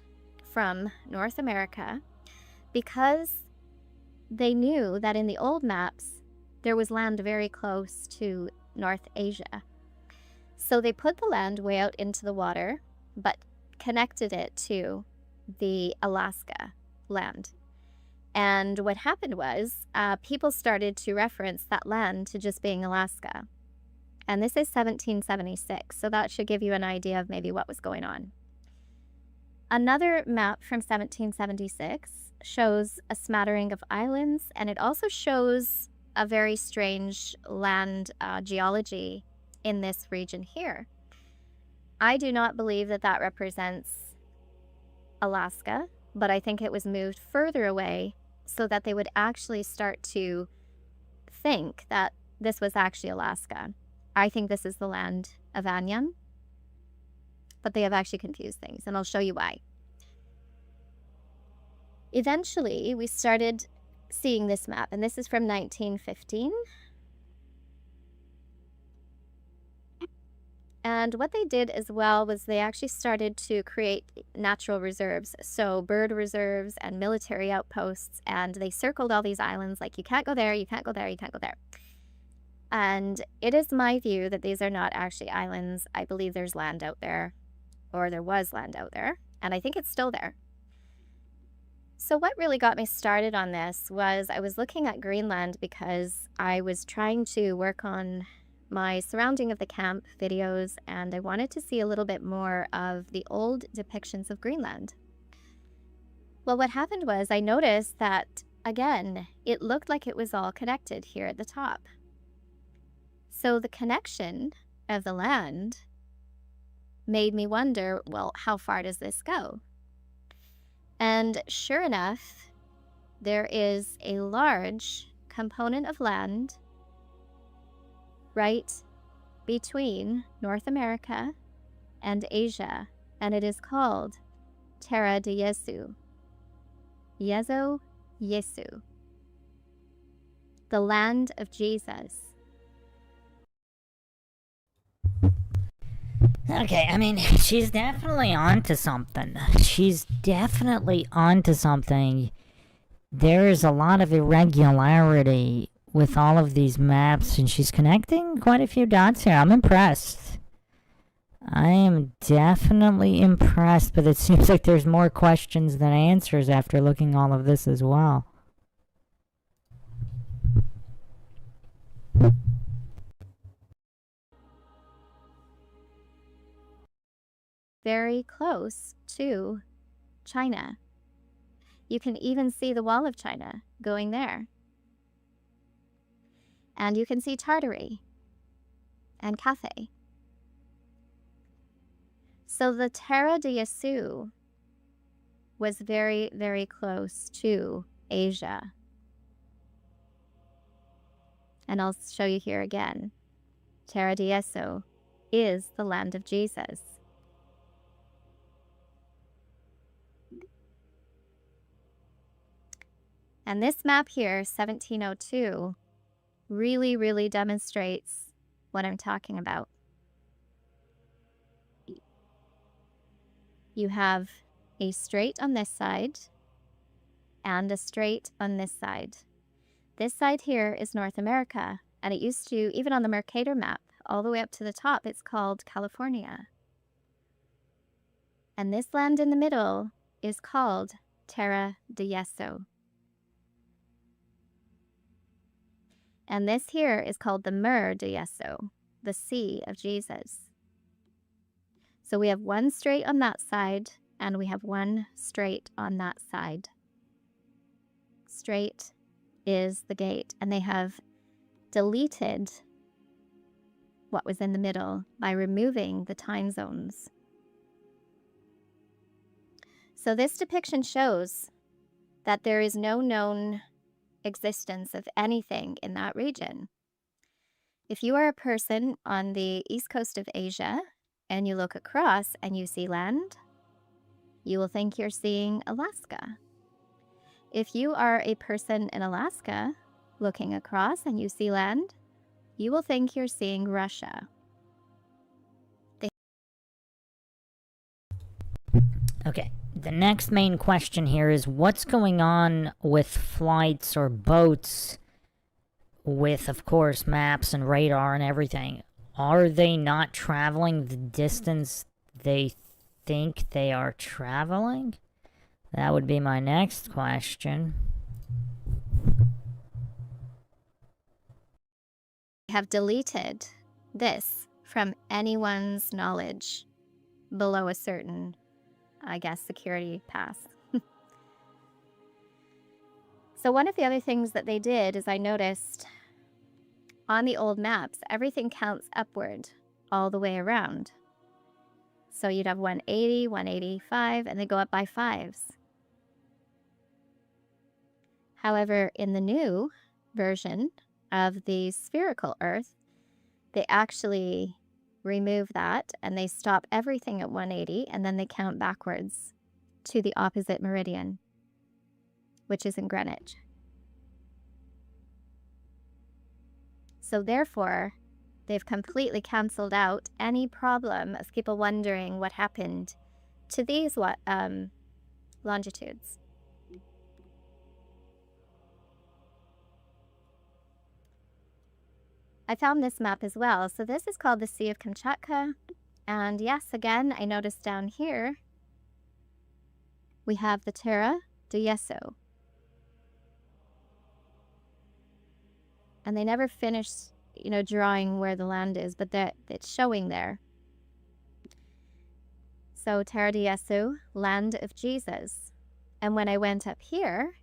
Speaker 2: from North America because they knew that in the old maps there was land very close to North Asia. So they put the land way out into the water, but connected it to the Alaska land. And what happened was people started to reference that land to just being Alaska. And this is 1776, so that should give you an idea of maybe what was going on. Another map from 1776 shows a smattering of islands, and it also shows a very strange land geology in this region here. I do not believe that that represents Alaska, but I think it was moved further away so that they would actually start to think that this was actually Alaska. I think this is the land of Anyan, but they have actually confused things, and I'll show you why. Eventually, we started seeing this map, and this is from 1915. And what they did as well was they actually started to create natural reserves, so bird reserves and military outposts, and they circled all these islands like, you can't go there, you can't go there, you can't go there. And it is my view that these are not actually islands. I believe there's land out there, or there was land out there, and I think it's still there. So what really got me started on this was I was looking at Greenland because I was trying to work on my surrounding of the camp videos, and I wanted to see a little bit more of the old depictions of Greenland. Well, what happened was I noticed that, again, it looked like it was all connected here at the top. So the connection of the land made me wonder, well, how far does this go? And sure enough, there is a large component of land right between North America and Asia, and it is called Terra de Yesu. Yesu. The land of Jesus.
Speaker 1: Okay, I mean, she's definitely onto something. She's definitely onto something. There is a lot of irregularity with all of these maps, and she's connecting quite a few dots here. I'm impressed. I am definitely impressed, but it seems like there's more questions than answers after looking all of this as well.
Speaker 2: Very close to China. You can even see the wall of China going there. And you can see Tartary and Cathay. So the Terra de Yesu was very, very close to Asia. And I'll show you here again. Terra de Yesu is the land of Jesus. And this map here, 1702, really, really demonstrates what I'm talking about. You have a strait on this side and a strait on this side. This side here is North America, and it used to, even on the Mercator map, all the way up to the top, it's called California. And this land in the middle is called Terra de Yesu. And this here is called the Mer de Yesu, the Sea of Jesus. So we have one strait on that side, and we have one strait on that side. Strait is the gate, and they have deleted what was in the middle by removing the time zones. So this depiction shows that there is no known existence of anything in that region. If you are a person on the east coast of Asia and you look across and you see land, you will think you're seeing Alaska. If you are a person in Alaska looking across and you see land, you will think you're seeing Russia.
Speaker 1: Okay, the next main question here is what's going on with flights or boats with, of course, maps and radar and everything? Are they not traveling the distance they think they are traveling? That would be my next question.
Speaker 2: Have deleted this from anyone's knowledge below a certain, I guess, security pass. So one of the other things that they did is I noticed on the old maps, everything counts upward all the way around. So you'd have 180, 185, and they go up by 5s. However, in the new version of the spherical Earth, they actually remove that and they stop everything at 180 and then they count backwards to the opposite meridian, which is in Greenwich. So therefore, they've completely canceled out any problem of people wondering what happened to these longitudes. I found this map as well. So this is called the Sea of Kamchatka. And yes, again, I noticed down here, we have the Terra de Yeso. And they never finished, drawing where the land is, but it's showing there. So Terra de Yeso, land of Jesus. And when I went up here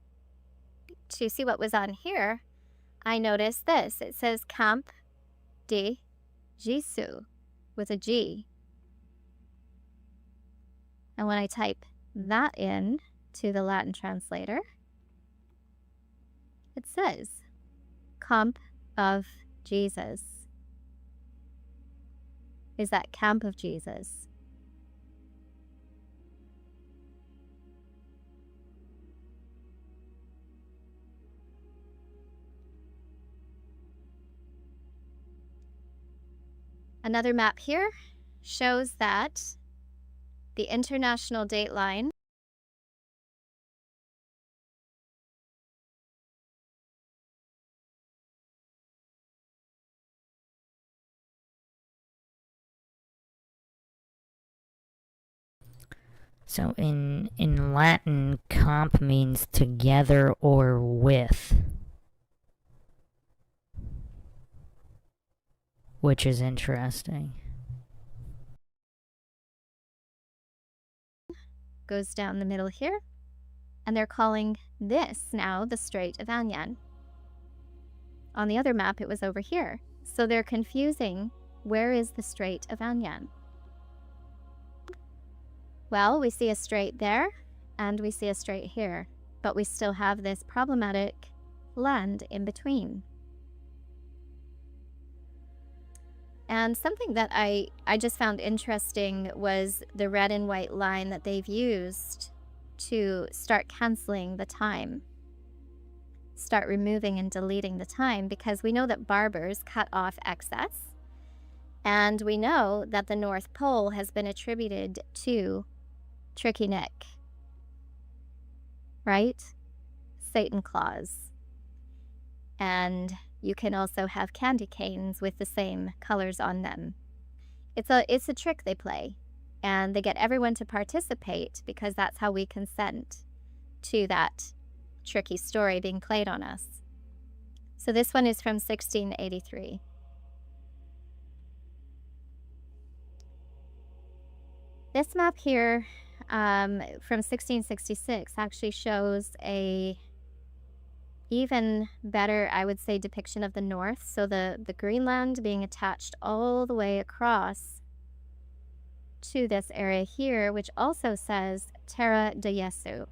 Speaker 2: to see what was on here, I noticed this. It says Camp de Jesu with a G. And when I type that in to the Latin translator, it says Camp of Jesus. Is that Camp of Jesus? Another map here shows that the international dateline
Speaker 1: So in Latin, comp means together or with, which is interesting.
Speaker 2: goes down the middle here, and they're calling this now the Strait of Anian. On the other map, it was over here. So they're confusing where is the Strait of Anian. Well, we see a strait there, and we see a strait here, but we still have this problematic land in between. And something that I just found interesting was the red and white line that they've used to start canceling the time, start removing and deleting the time, because we know that barbers cut off excess, and we know that the North Pole has been attributed to Tricky Nick, right? Satan claws. And you can also have candy canes with the same colors on them. It's a trick they play, and they get everyone to participate because that's how we consent to that tricky story being played on us. So this one is from 1683. This map here from 1666 actually shows a even better, I would say, depiction of the north. So the Greenland being attached all the way across to this area here, which also says Terra de Yesu.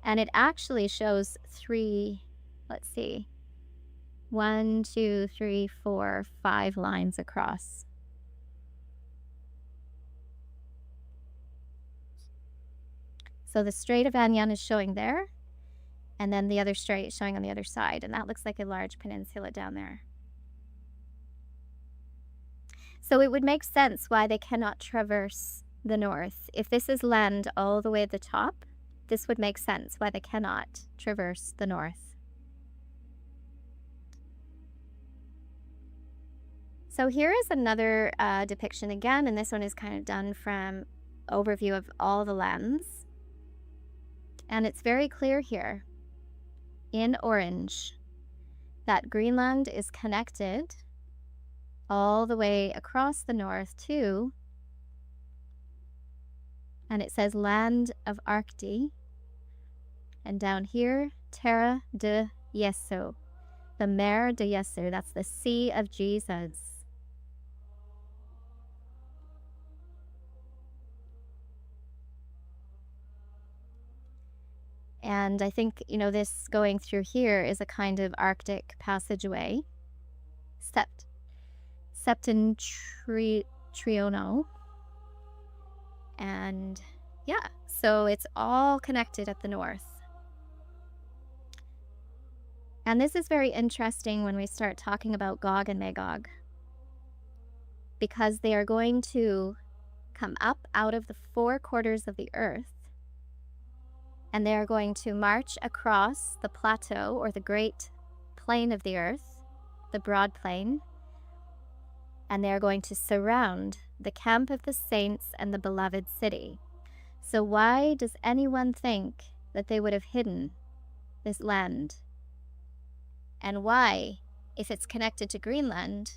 Speaker 2: And it actually shows 3, let's see, 1, 2, 3, 4, 5 lines across. So the Strait of Anian is showing there, and then the other strait is showing on the other side, and that looks like a large peninsula down there. So it would make sense why they cannot traverse the north. If this is land all the way at the top, this would make sense why they cannot traverse the north. So here is another depiction again, and this one is kind of done from overview of all the lands. And it's very clear here in orange that Greenland is connected all the way across the north to, and it says land of Arkti, and down here Terra de Yesu. The Mer de Yesu. That's the Sea of Jesus. And I think, this going through here is a kind of Arctic passageway. Septentrional. And yeah, so it's all connected at the north. And this is very interesting when we start talking about Gog and Magog, because they are going to come up out of the four quarters of the earth, and they are going to march across the plateau or the great plain of the earth, the broad plain, and they are going to surround the camp of the saints and the beloved city. So why does anyone think that they would have hidden this land? And why, if it's connected to Greenland,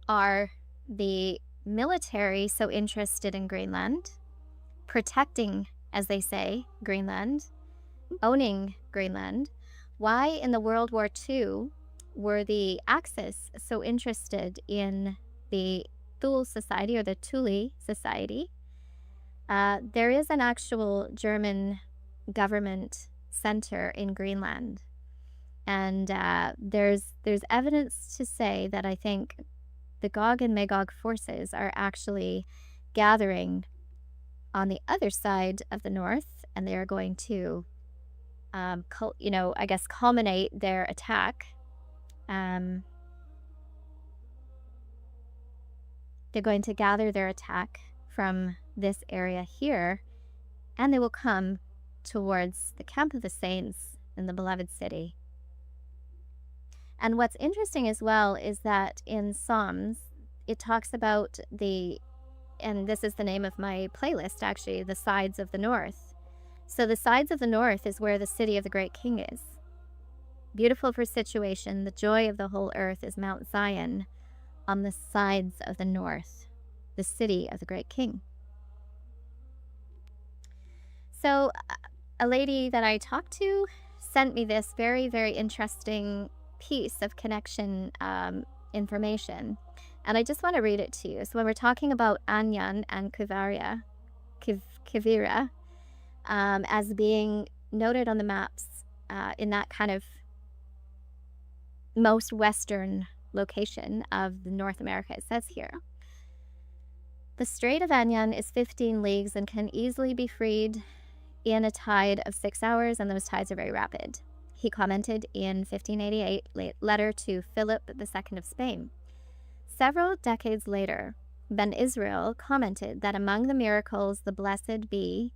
Speaker 2: are the military so interested in Greenland, protecting, as they say, Greenland, owning Greenland? Why in the World War II were the Axis so interested in the Thule Society or the Thule Society? There is an actual German government center in Greenland. And there's evidence to say that I think the Gog and Magog forces are actually gathering on the other side of the north, and they are going to, culminate their attack. They're going to gather their attack from this area here, and they will come towards the camp of the saints in the beloved city. And what's interesting as well is that in Psalms, it talks about and this is the name of my playlist actually, the sides of the north. So the sides of the north is where the city of the great king is. Beautiful for situation, the joy of the whole earth is Mount Zion on the sides of the north, the city of the great king. So a lady that I talked to sent me this very, very interesting piece of connection information, and I just want to read it to you. So when we're talking about Anyan and Kivira as being noted on the maps in that kind of most western location of North America, it says here, the Strait of Anyan is 15 leagues and can easily be freed in a tide of 6 hours, and those tides are very rapid. He commented in 1588 letter to Philip II of Spain. Several decades later, Ben Israel commented that among the miracles the blessed be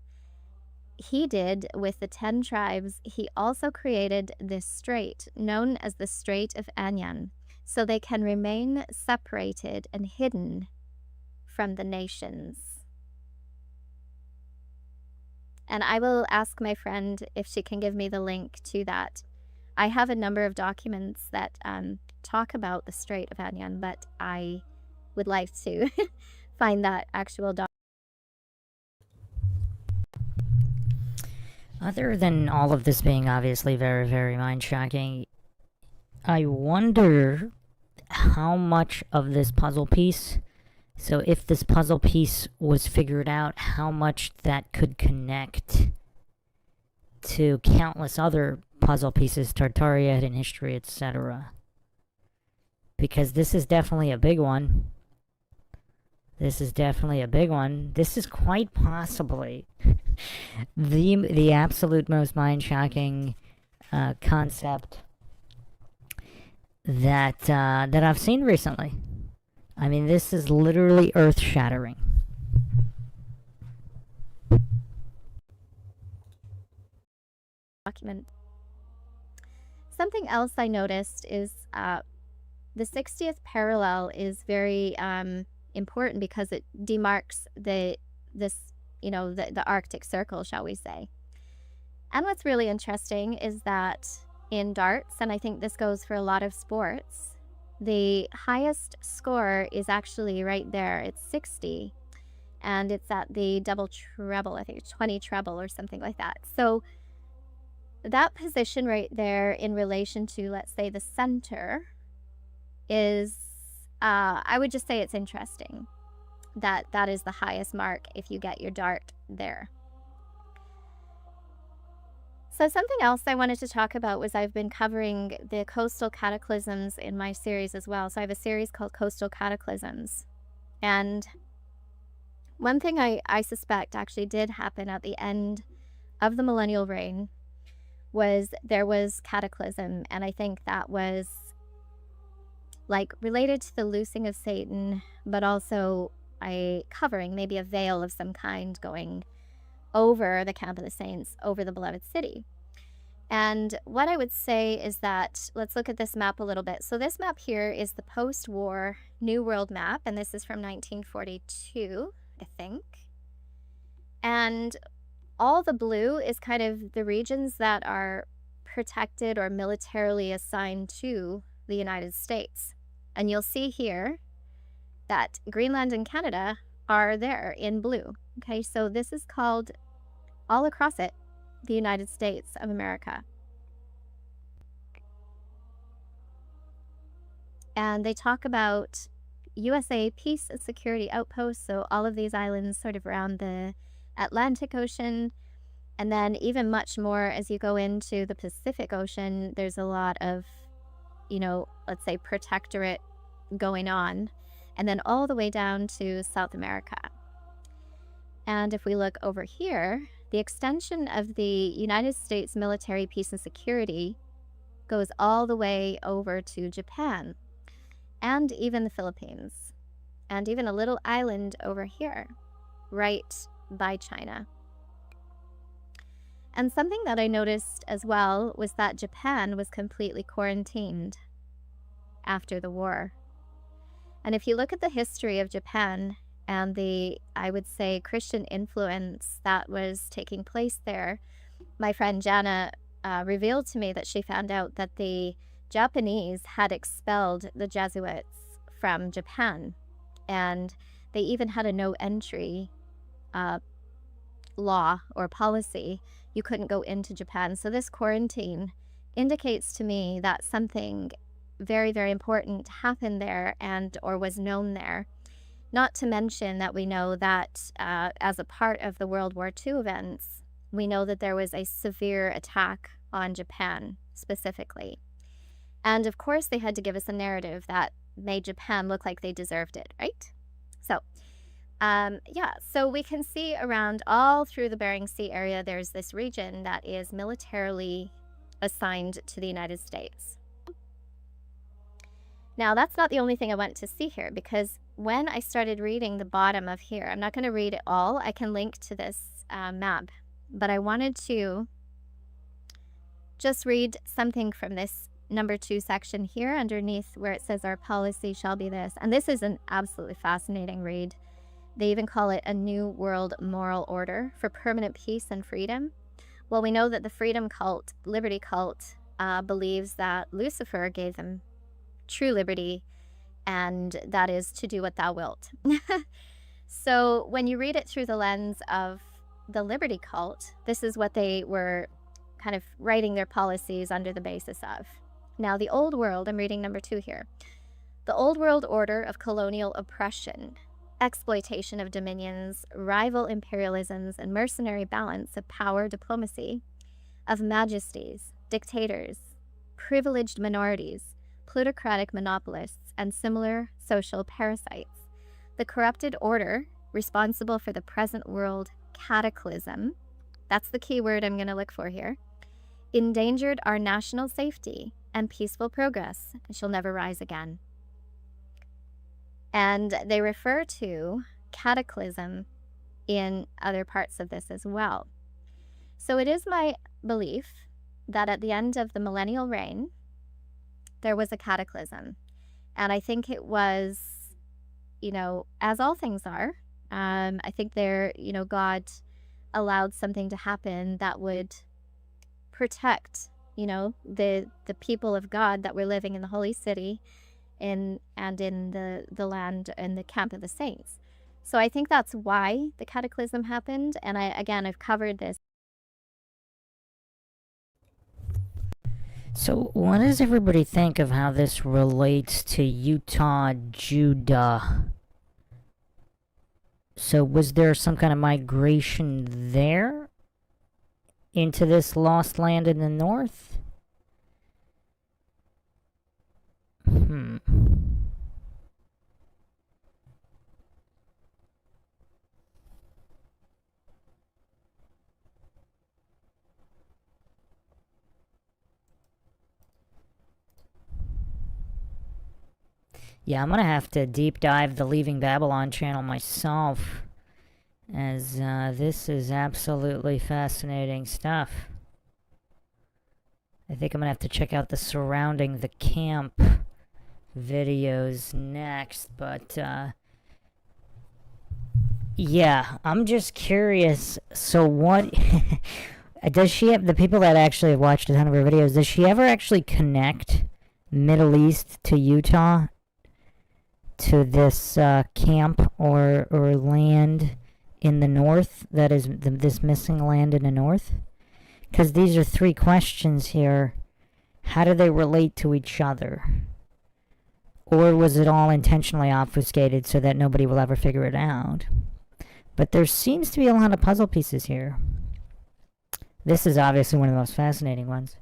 Speaker 2: he did with the 10 tribes, he also created this strait known as the Strait of Anyan, so they can remain separated and hidden from the nations. And I will ask my friend if she can give me the link to that. I have a number of documents that talk about the Strait of Anyan, but I would like to find that actual document.
Speaker 1: Other than all of this being obviously very, very mind-shocking, I wonder how much of this puzzle piece, so if this puzzle piece was figured out, how much that could connect to countless other puzzle pieces, Tartaria, hidden history, etc. Because this is definitely a big one. This is definitely a big one. This is quite possibly the absolute most mind-shocking concept that I've seen recently. I mean, this is literally earth-shattering.
Speaker 2: Document. Something else I noticed is the 60th parallel is very important because it demarks the Arctic Circle, shall we say. And what's really interesting is that in darts, and I think this goes for a lot of sports, the highest score is actually right there. It's 60, and it's at the double treble, I think 20 treble or something like that. So that position right there in relation to, let's say, the center is, I would just say it's interesting that that is the highest mark if you get your dart there. So something else I wanted to talk about was I've been covering the coastal cataclysms in my series as well. So I have a series called Coastal Cataclysms. And one thing I suspect actually did happen at the end of the millennial reign was there was cataclysm. And I think that was like related to the loosing of Satan, but also a covering, maybe a veil of some kind going over the camp of the saints, over the beloved city. And what I would say is that, let's look at this map a little bit. So this map here is the post-war New World map, and this is from 1942, I think. And all the blue is kind of the regions that are protected or militarily assigned to the United States. And you'll see here that Greenland and Canada are there in blue. Okay, so this is called, all across it, the United States of America. And they talk about USA peace and security outposts, so all of these islands sort of around the Atlantic Ocean. And then even much more as you go into the Pacific Ocean, there's a lot of, you know, let's say protectorate going on. And then all the way down to South America. And if we look over here, the extension of the United States military peace and security goes all the way over to Japan and even the Philippines and even a little island over here, right by China. And something that I noticed as well was that Japan was completely quarantined after the war. And if you look at the history of Japan and the, I would say, Christian influence that was taking place there, my friend Jana revealed to me that she found out that the Japanese had expelled the Jesuits from Japan. And they even had a no entry law or policy. You couldn't go into Japan. So this quarantine indicates to me that something very, very important happened there and or was known there. Not to mention that we know that as a part of the World War II events, we know that there was a severe attack on Japan specifically. And of course, they had to give us a narrative that made Japan look like they deserved it, right? So, yeah, so we can see around all through the Bering Sea area, there's this region that is militarily assigned to the United States. Now, that's not the only thing I wanted to see here, because when I started reading the bottom of here, I'm not going to read it all. I can link to this map, but I wanted to just read something from this number 2 section here underneath where it says our policy shall be this. And this is an absolutely fascinating read. They even call it a new world moral order for permanent peace and freedom. Well, we know that the freedom cult, liberty cult, believes that Lucifer gave them true liberty, and that is to do what thou wilt. So when you read it through the lens of the liberty cult, this is what they were kind of writing their policies under the basis of. Now, the old world, I'm reading number 2 here. The old world order of colonial oppression, exploitation of dominions, rival imperialisms, and mercenary balance of power diplomacy, of majesties, dictators, privileged minorities, plutocratic monopolists, and similar social parasites. The corrupted order responsible for the present world cataclysm, that's the key word I'm going to look for here, endangered our national safety and peaceful progress and shall never rise again. And they refer to cataclysm in other parts of this as well. So it is my belief that at the end of the millennial reign, there was a cataclysm. And I think it was, as all things are, I think there, God allowed something to happen that would protect, the people of God that were living in the holy city and in the land and the camp of the saints. So I think that's why the cataclysm happened. And I've covered this
Speaker 1: So, what does everybody think of how this relates to Utah, Judah? So, was there some kind of migration there into this lost land in the north? Yeah, I'm gonna have to deep dive the Leaving Babylon channel myself, as this is absolutely fascinating stuff. I think I'm gonna have to check out the Surrounding the Camp videos next, but yeah, I'm just curious. So what does she have, the people that actually have watched a ton of her videos, does she ever actually connect Middle East to Utah, to this camp or land in the north, that is this missing land in the north? Because these are three questions here. How do they relate to each other? Or was it all intentionally obfuscated so that nobody will ever figure it out? But there seems to be a lot of puzzle pieces here. This is obviously one of the most fascinating ones.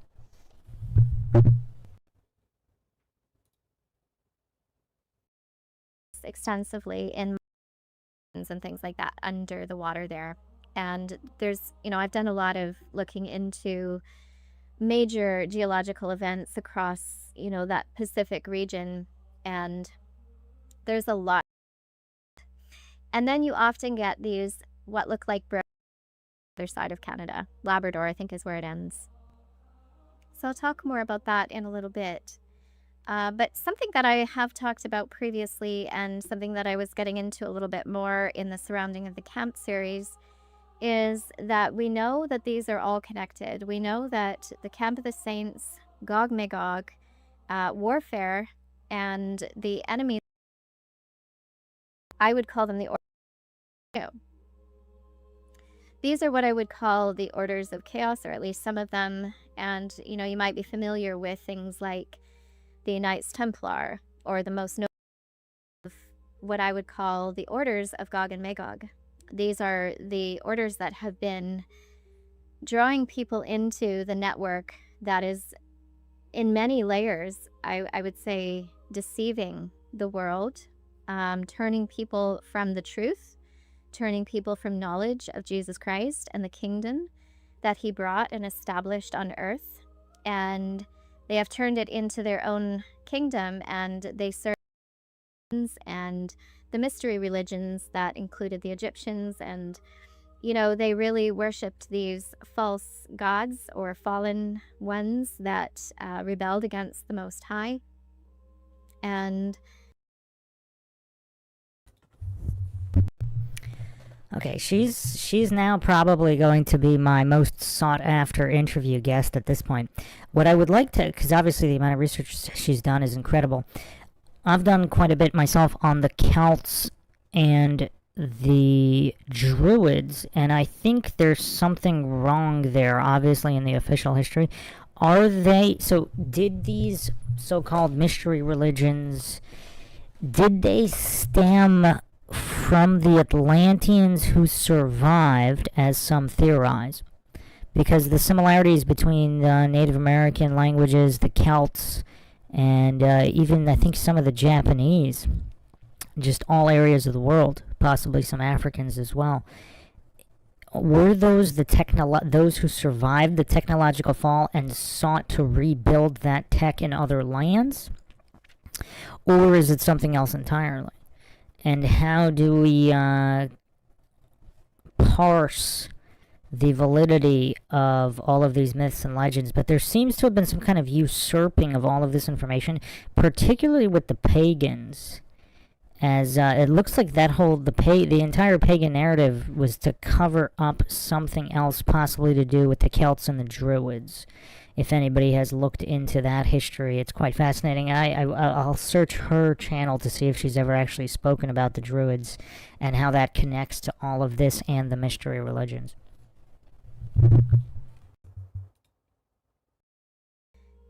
Speaker 2: Extensively in and things like that under the water there. And there's, I've done a lot of looking into major geological events across, that Pacific region, and there's a lot. And then you often get these what look like other side of Canada. Labrador, I think, is where it ends. So I'll talk more about that in a little bit. But something that I have talked about previously, and something that I was getting into a little bit more in the Surrounding of the Camp series, is that we know that these are all connected. We know that the Camp of the Saints, Gog Magog, warfare, and the enemies, I would call them the orders. These are what I would call the orders of chaos, or at least some of them. And, you might be familiar with things like the Knights Templar, or the most notable of what I would call the orders of Gog and Magog. These are the orders that have been drawing people into the network that is, in many layers, I would say, deceiving the world, turning people from the truth, turning people from knowledge of Jesus Christ and the kingdom that he brought and established on earth. And they have turned it into their own kingdom, and they serve and the mystery religions that included the Egyptians. And, they really worshipped these false gods or fallen ones that rebelled against the Most High. And
Speaker 1: Okay, she's now probably going to be my most sought after interview guest at this point. What I would like to, because obviously the amount of research she's done is incredible. I've done quite a bit myself on the Celts and the Druids, and I think there's something wrong there, obviously, in the official history. Did these so-called mystery religions, did they stem from the Atlanteans who survived, as some theorize? Because the similarities between the Native American languages, the Celts, and even, I think, some of the Japanese, just all areas of the world, possibly some Africans as well, were those those who survived the technological fall and sought to rebuild that tech in other lands? Or is it something else entirely? And how do we parse the validity of all of these myths and legends? But there seems to have been some kind of usurping of all of this information, particularly with the pagans, as it looks like that the entire pagan narrative was to cover up something else, possibly to do with the Celts and the Druids. If anybody has looked into that history, it's quite fascinating. I'll search her channel to see if she's ever actually spoken about the Druids and how that connects to all of this and the mystery religions.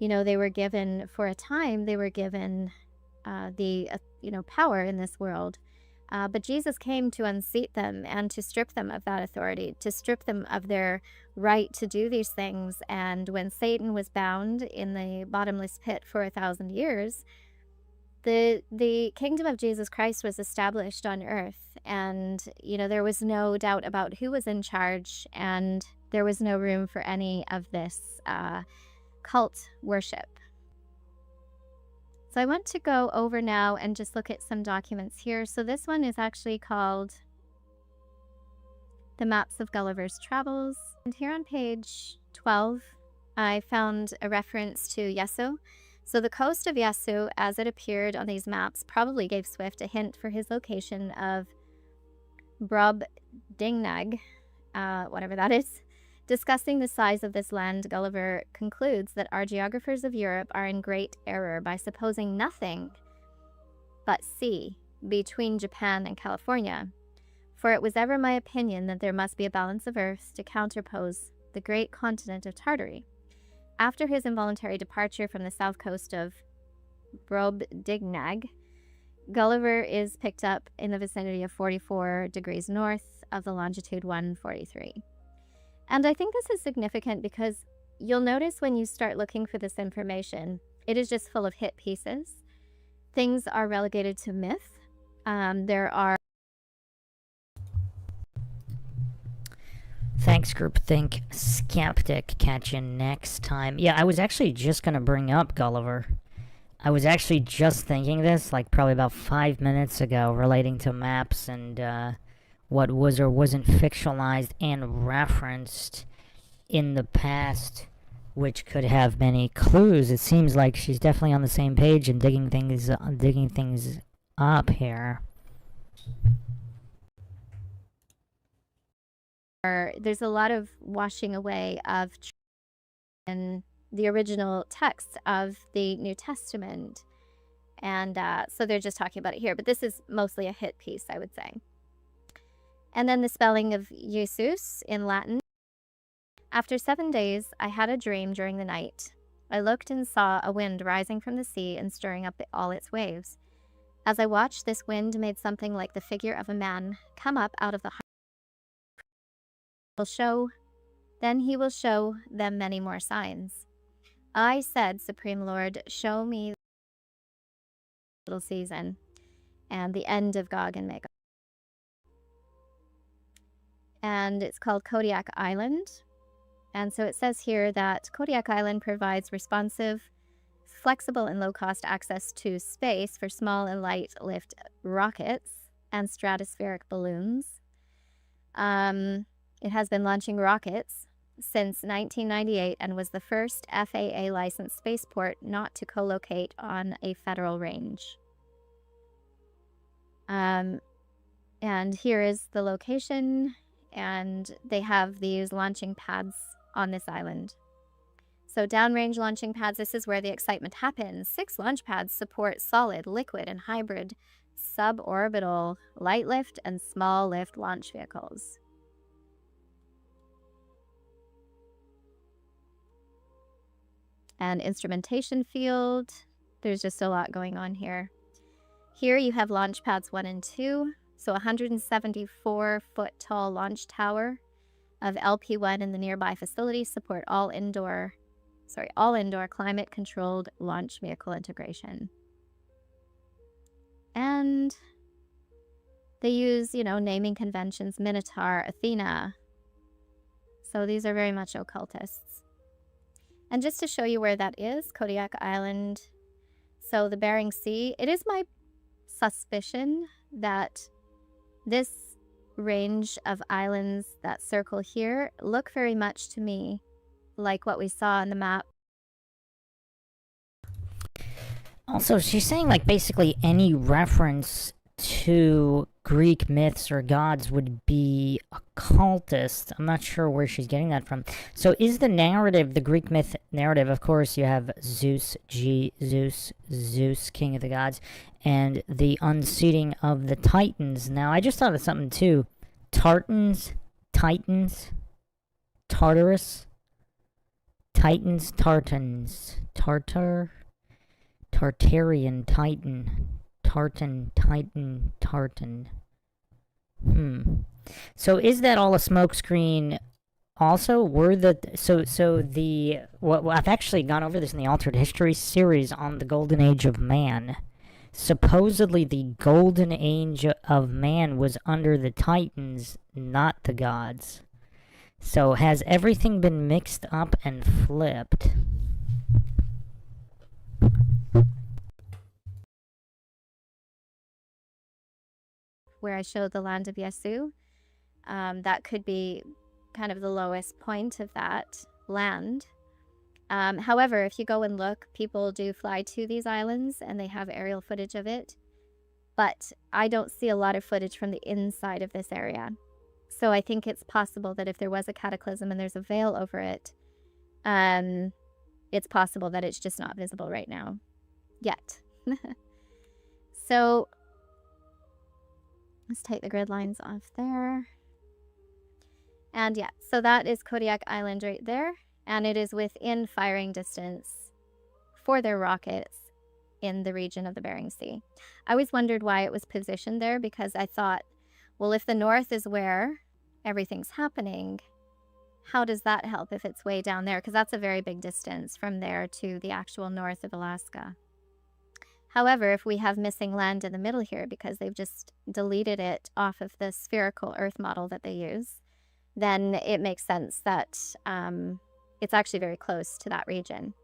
Speaker 2: they were given, for a time, they were given power in this world. But Jesus came to unseat them and to strip them of that authority, to strip them of their right to do these things. And when Satan was bound in the bottomless pit for 1,000 years, the kingdom of Jesus Christ was established on earth. And, there was no doubt about who was in charge, and there was no room for any of this cult worship. So I want to go over now and just look at some documents here. So this one is actually called The Maps of Gulliver's Travels. And here on page 12, I found a reference to Yesso. So the coast of Yesso, as it appeared on these maps, probably gave Swift a hint for his location of Brobdingnag, whatever that is. Discussing the size of this land, Gulliver concludes that our geographers of Europe are in great error by supposing nothing but sea between Japan and California. For it was ever my opinion that there must be a balance of earth to counterpose the great continent of Tartary. After his involuntary departure from the south coast of Brobdingnag, Gulliver is picked up in the vicinity of 44 degrees north of the longitude 143. And I think this is significant because you'll notice when you start looking for this information, it is just full of hit pieces. Things are relegated to myth. There are...
Speaker 1: Thanks, Groupthink Skeptic. Catch you next time. Yeah, I was actually just going to bring up Gulliver. I was actually just thinking this, like, probably about 5 minutes ago, relating to maps and, what was or wasn't fictionalized and referenced in the past, which could have many clues. It seems like she's definitely on the same page and digging things up here.
Speaker 2: There's a lot of washing away of in the original text of the New Testament, and so they're just talking about it here. But this is mostly a hit piece, I would say. And then the spelling of Jesus in Latin. After 7 days, I had a dream during the night. I looked and saw a wind rising from the sea and stirring up all its waves. As I watched, this wind made something like the figure of a man come up out of the Then he will show them many more signs. I said, Supreme Lord, show me the little season and the end of Gog and Magog. And it's called Kodiak Island. And so it says here that Kodiak Island provides responsive, flexible, and low-cost access to space for small and light lift rockets and stratospheric balloons. It has been launching rockets since 1998 and was the first FAA-licensed spaceport not to co-locate on a federal range. And here is the location. And they have these launching pads on this island. So downrange launching pads, this is where the excitement happens. 6 launch pads support solid, liquid, and hybrid suborbital light lift and small lift launch vehicles. And instrumentation field, there's just a lot going on here. Here you have launch pads 1 and 2. So 174-foot tall launch tower of LP1 in the nearby facility support all indoor climate-controlled launch vehicle integration. And they use, naming conventions, Minotaur, Athena. So these are very much occultists. And just to show you where that is, Kodiak Island. So the Bering Sea, it is my suspicion that this range of islands that circle here look very much to me like what we saw on the map.
Speaker 1: Also, she's saying, like, basically any reference to Greek myths or gods would be occultist. I'm not sure where she's getting that from. So is the narrative, the Greek myth narrative, of course, you have Zeus, king of the gods, and the unseating of the Titans. Now, I just thought of something, too. Titans, Tartarus, Titans, Tartarian Titan. Tartan. So is that all a smokescreen? Also, well, I've actually gone over this in the Altered History series on the Golden Age of Man. Supposedly, the Golden Age of Man was under the Titans, not the gods. So has everything been mixed up and flipped?
Speaker 2: Where I showed the land of Yesu, that could be kind of the lowest point of that land. However, if you go and look, people do fly to these islands and they have aerial footage of it. But I don't see a lot of footage from the inside of this area. So I think it's possible that if there was a cataclysm and there's a veil over it, it's possible that it's just not visible right now. Yet. So let's take the grid lines off there. And yeah, so that is Kodiak Island right there. And it is within firing distance for their rockets in the region of the Bering Sea. I always wondered why it was positioned there, because I thought, well, if the north is where everything's happening, how does that help if it's way down there? Because that's a very big distance from there to the actual north of Alaska. However, if we have missing land in the middle here because they've just deleted it off of the spherical Earth model that they use, then it makes sense that it's actually very close to that region.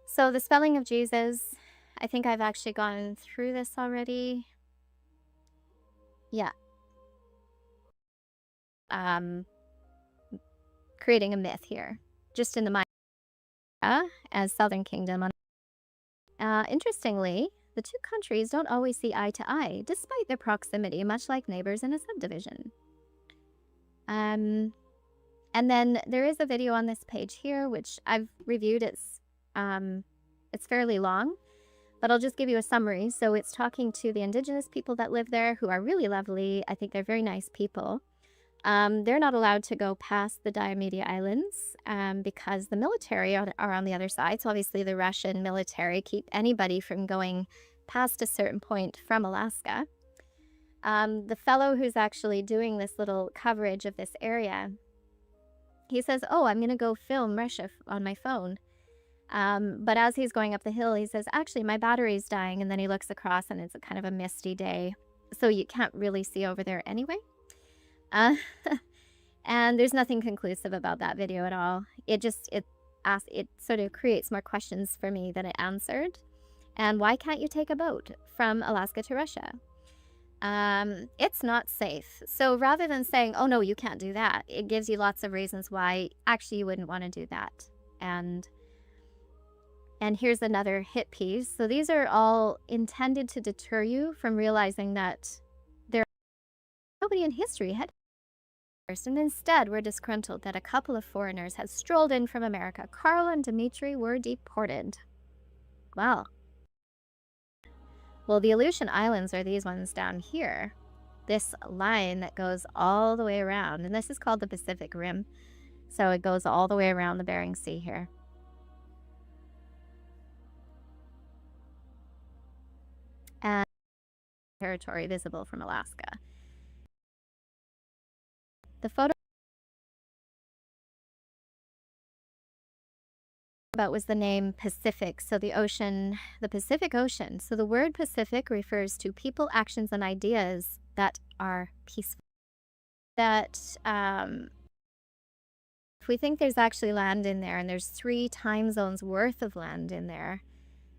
Speaker 2: So the spelling of Jesus, I think I've actually gone through this already. Yeah. Creating a myth here, just in the mind as Southern Kingdom. Interestingly, the two countries don't always see eye to eye, despite their proximity, much like neighbors in a subdivision. And then there is a video on this page here, which I've reviewed. It's fairly long, but I'll just give you a summary. So it's talking to the indigenous people that live there, who are really lovely. I think they're very nice people. They're not allowed to go past the Diomedes Islands because the military are on the other side. So obviously the Russian military keep anybody from going past a certain point from Alaska. The fellow who's actually doing this little coverage of this area, he says, oh, I'm going to go film Russia on my phone. But as he's going up the hill, he says, actually, my battery's dying. And then he looks across and it's a kind of a misty day. So you can't really see over there anyway. And there's nothing conclusive about that video at all. It sort of creates more questions for me than it answered. And why can't you take a boat from Alaska to Russia? It's not safe. So rather than saying, oh no, you can't do that, it gives you lots of reasons why actually you wouldn't want to do that. And here's another hit piece. So these are all intended to deter you from realizing that nobody in history had first, and instead we're disgruntled that a couple of foreigners had strolled in from America. Carl and Dmitri were deported. Well, the Aleutian Islands are these ones down here. This line that goes all the way around, and this is called the Pacific Rim. So it goes all the way around the Bering Sea here. And territory visible from Alaska. The photo about was the name Pacific, so the ocean, the Pacific Ocean. So the word Pacific refers to people, actions, and ideas that are peaceful. That if we think there's actually land in there, and there's 3 time zones worth of land in there,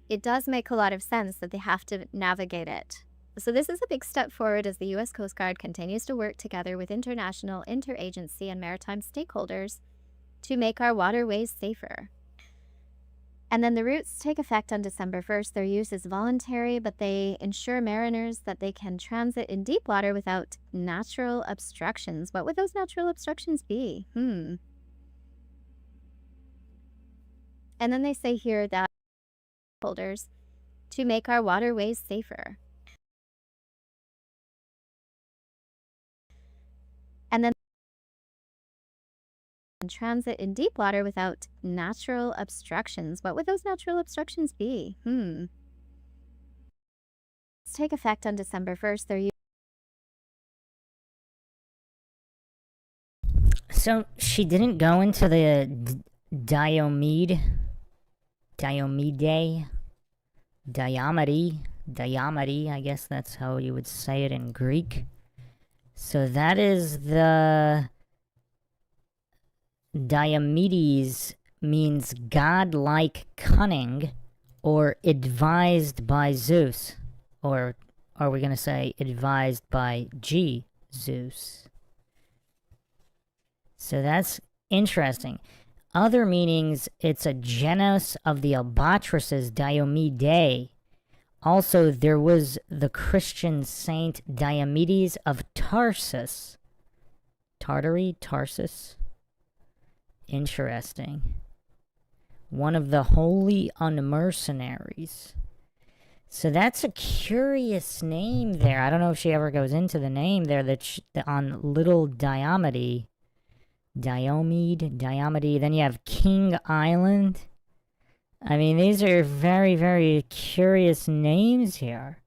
Speaker 2: it does make a lot of sense that they have to navigate it. So this is a big step forward as the U.S. Coast Guard continues to work together with international, interagency, and maritime stakeholders to make our waterways safer. And then the routes take effect on December 1st. Their use is voluntary, but they ensure mariners that they can transit in deep water without natural obstructions. What would those natural obstructions be? And then they say here that holders to make our waterways safer. And then and transit in deep water without natural obstructions. What would those natural obstructions be? Let's take effect on December 1st. They're
Speaker 1: So she didn't go into the Diomede, I guess that's how you would say it in Greek. So that is the Diomedes means godlike cunning or advised by Zeus. Or are we going to say advised by Zeus? So that's interesting. Other meanings, it's a genus of the albatrosses, Diomedae. Also, there was the Christian saint Diomedes of Tarsus. Tarsus? Interesting. One of the holy unmercenaries. So that's a curious name there. I don't know if she ever goes into the name there that on Little Diomede. Diomede. Then you have King Island. I mean, these are very, very curious names here.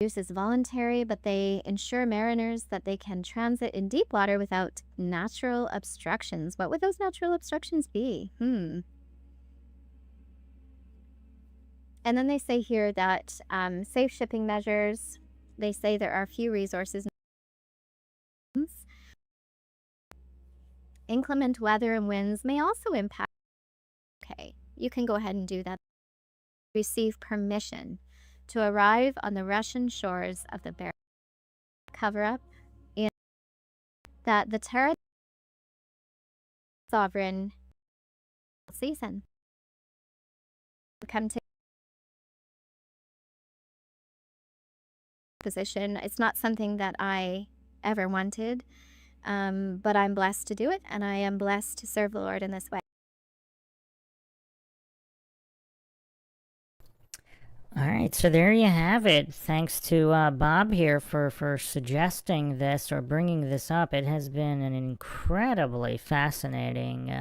Speaker 2: use is voluntary, but they ensure mariners that they can transit in deep water without natural obstructions. What would those natural obstructions be? And then they say here that safe shipping measures, they say there are few resources. Inclement weather and winds may also impact. Okay, you can go ahead and do that. Receive permission to arrive on the Russian shores of the Barents cover-up in that the territory sovereign season. Come to position. It's not something that I ever wanted, but I'm blessed to do it, and I am blessed to serve the Lord in this way.
Speaker 1: All right, so there you have it. Thanks to Bob here for suggesting this or bringing this up. It has been an incredibly fascinating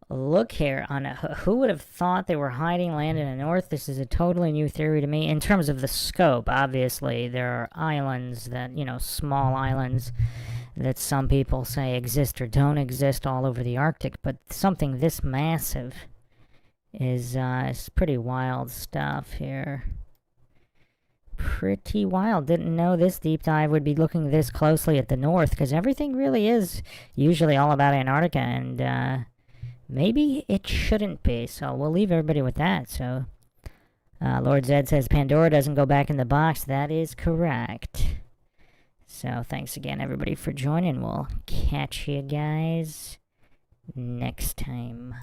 Speaker 1: look here on it. Who would have thought they were hiding land in the north? This is a totally new theory to me in terms of the scope. Obviously, there are islands that, small islands that some people say exist or don't exist all over the Arctic, but something this massive is pretty wild stuff here. Pretty wild. Didn't know this deep dive would be looking this closely at the north, because everything really is usually all about Antarctica, and maybe it shouldn't be. So we'll leave everybody with that. So Lord Zed says Pandora doesn't go back in the box. That is correct. So thanks again, everybody, for joining. We'll catch you guys next time.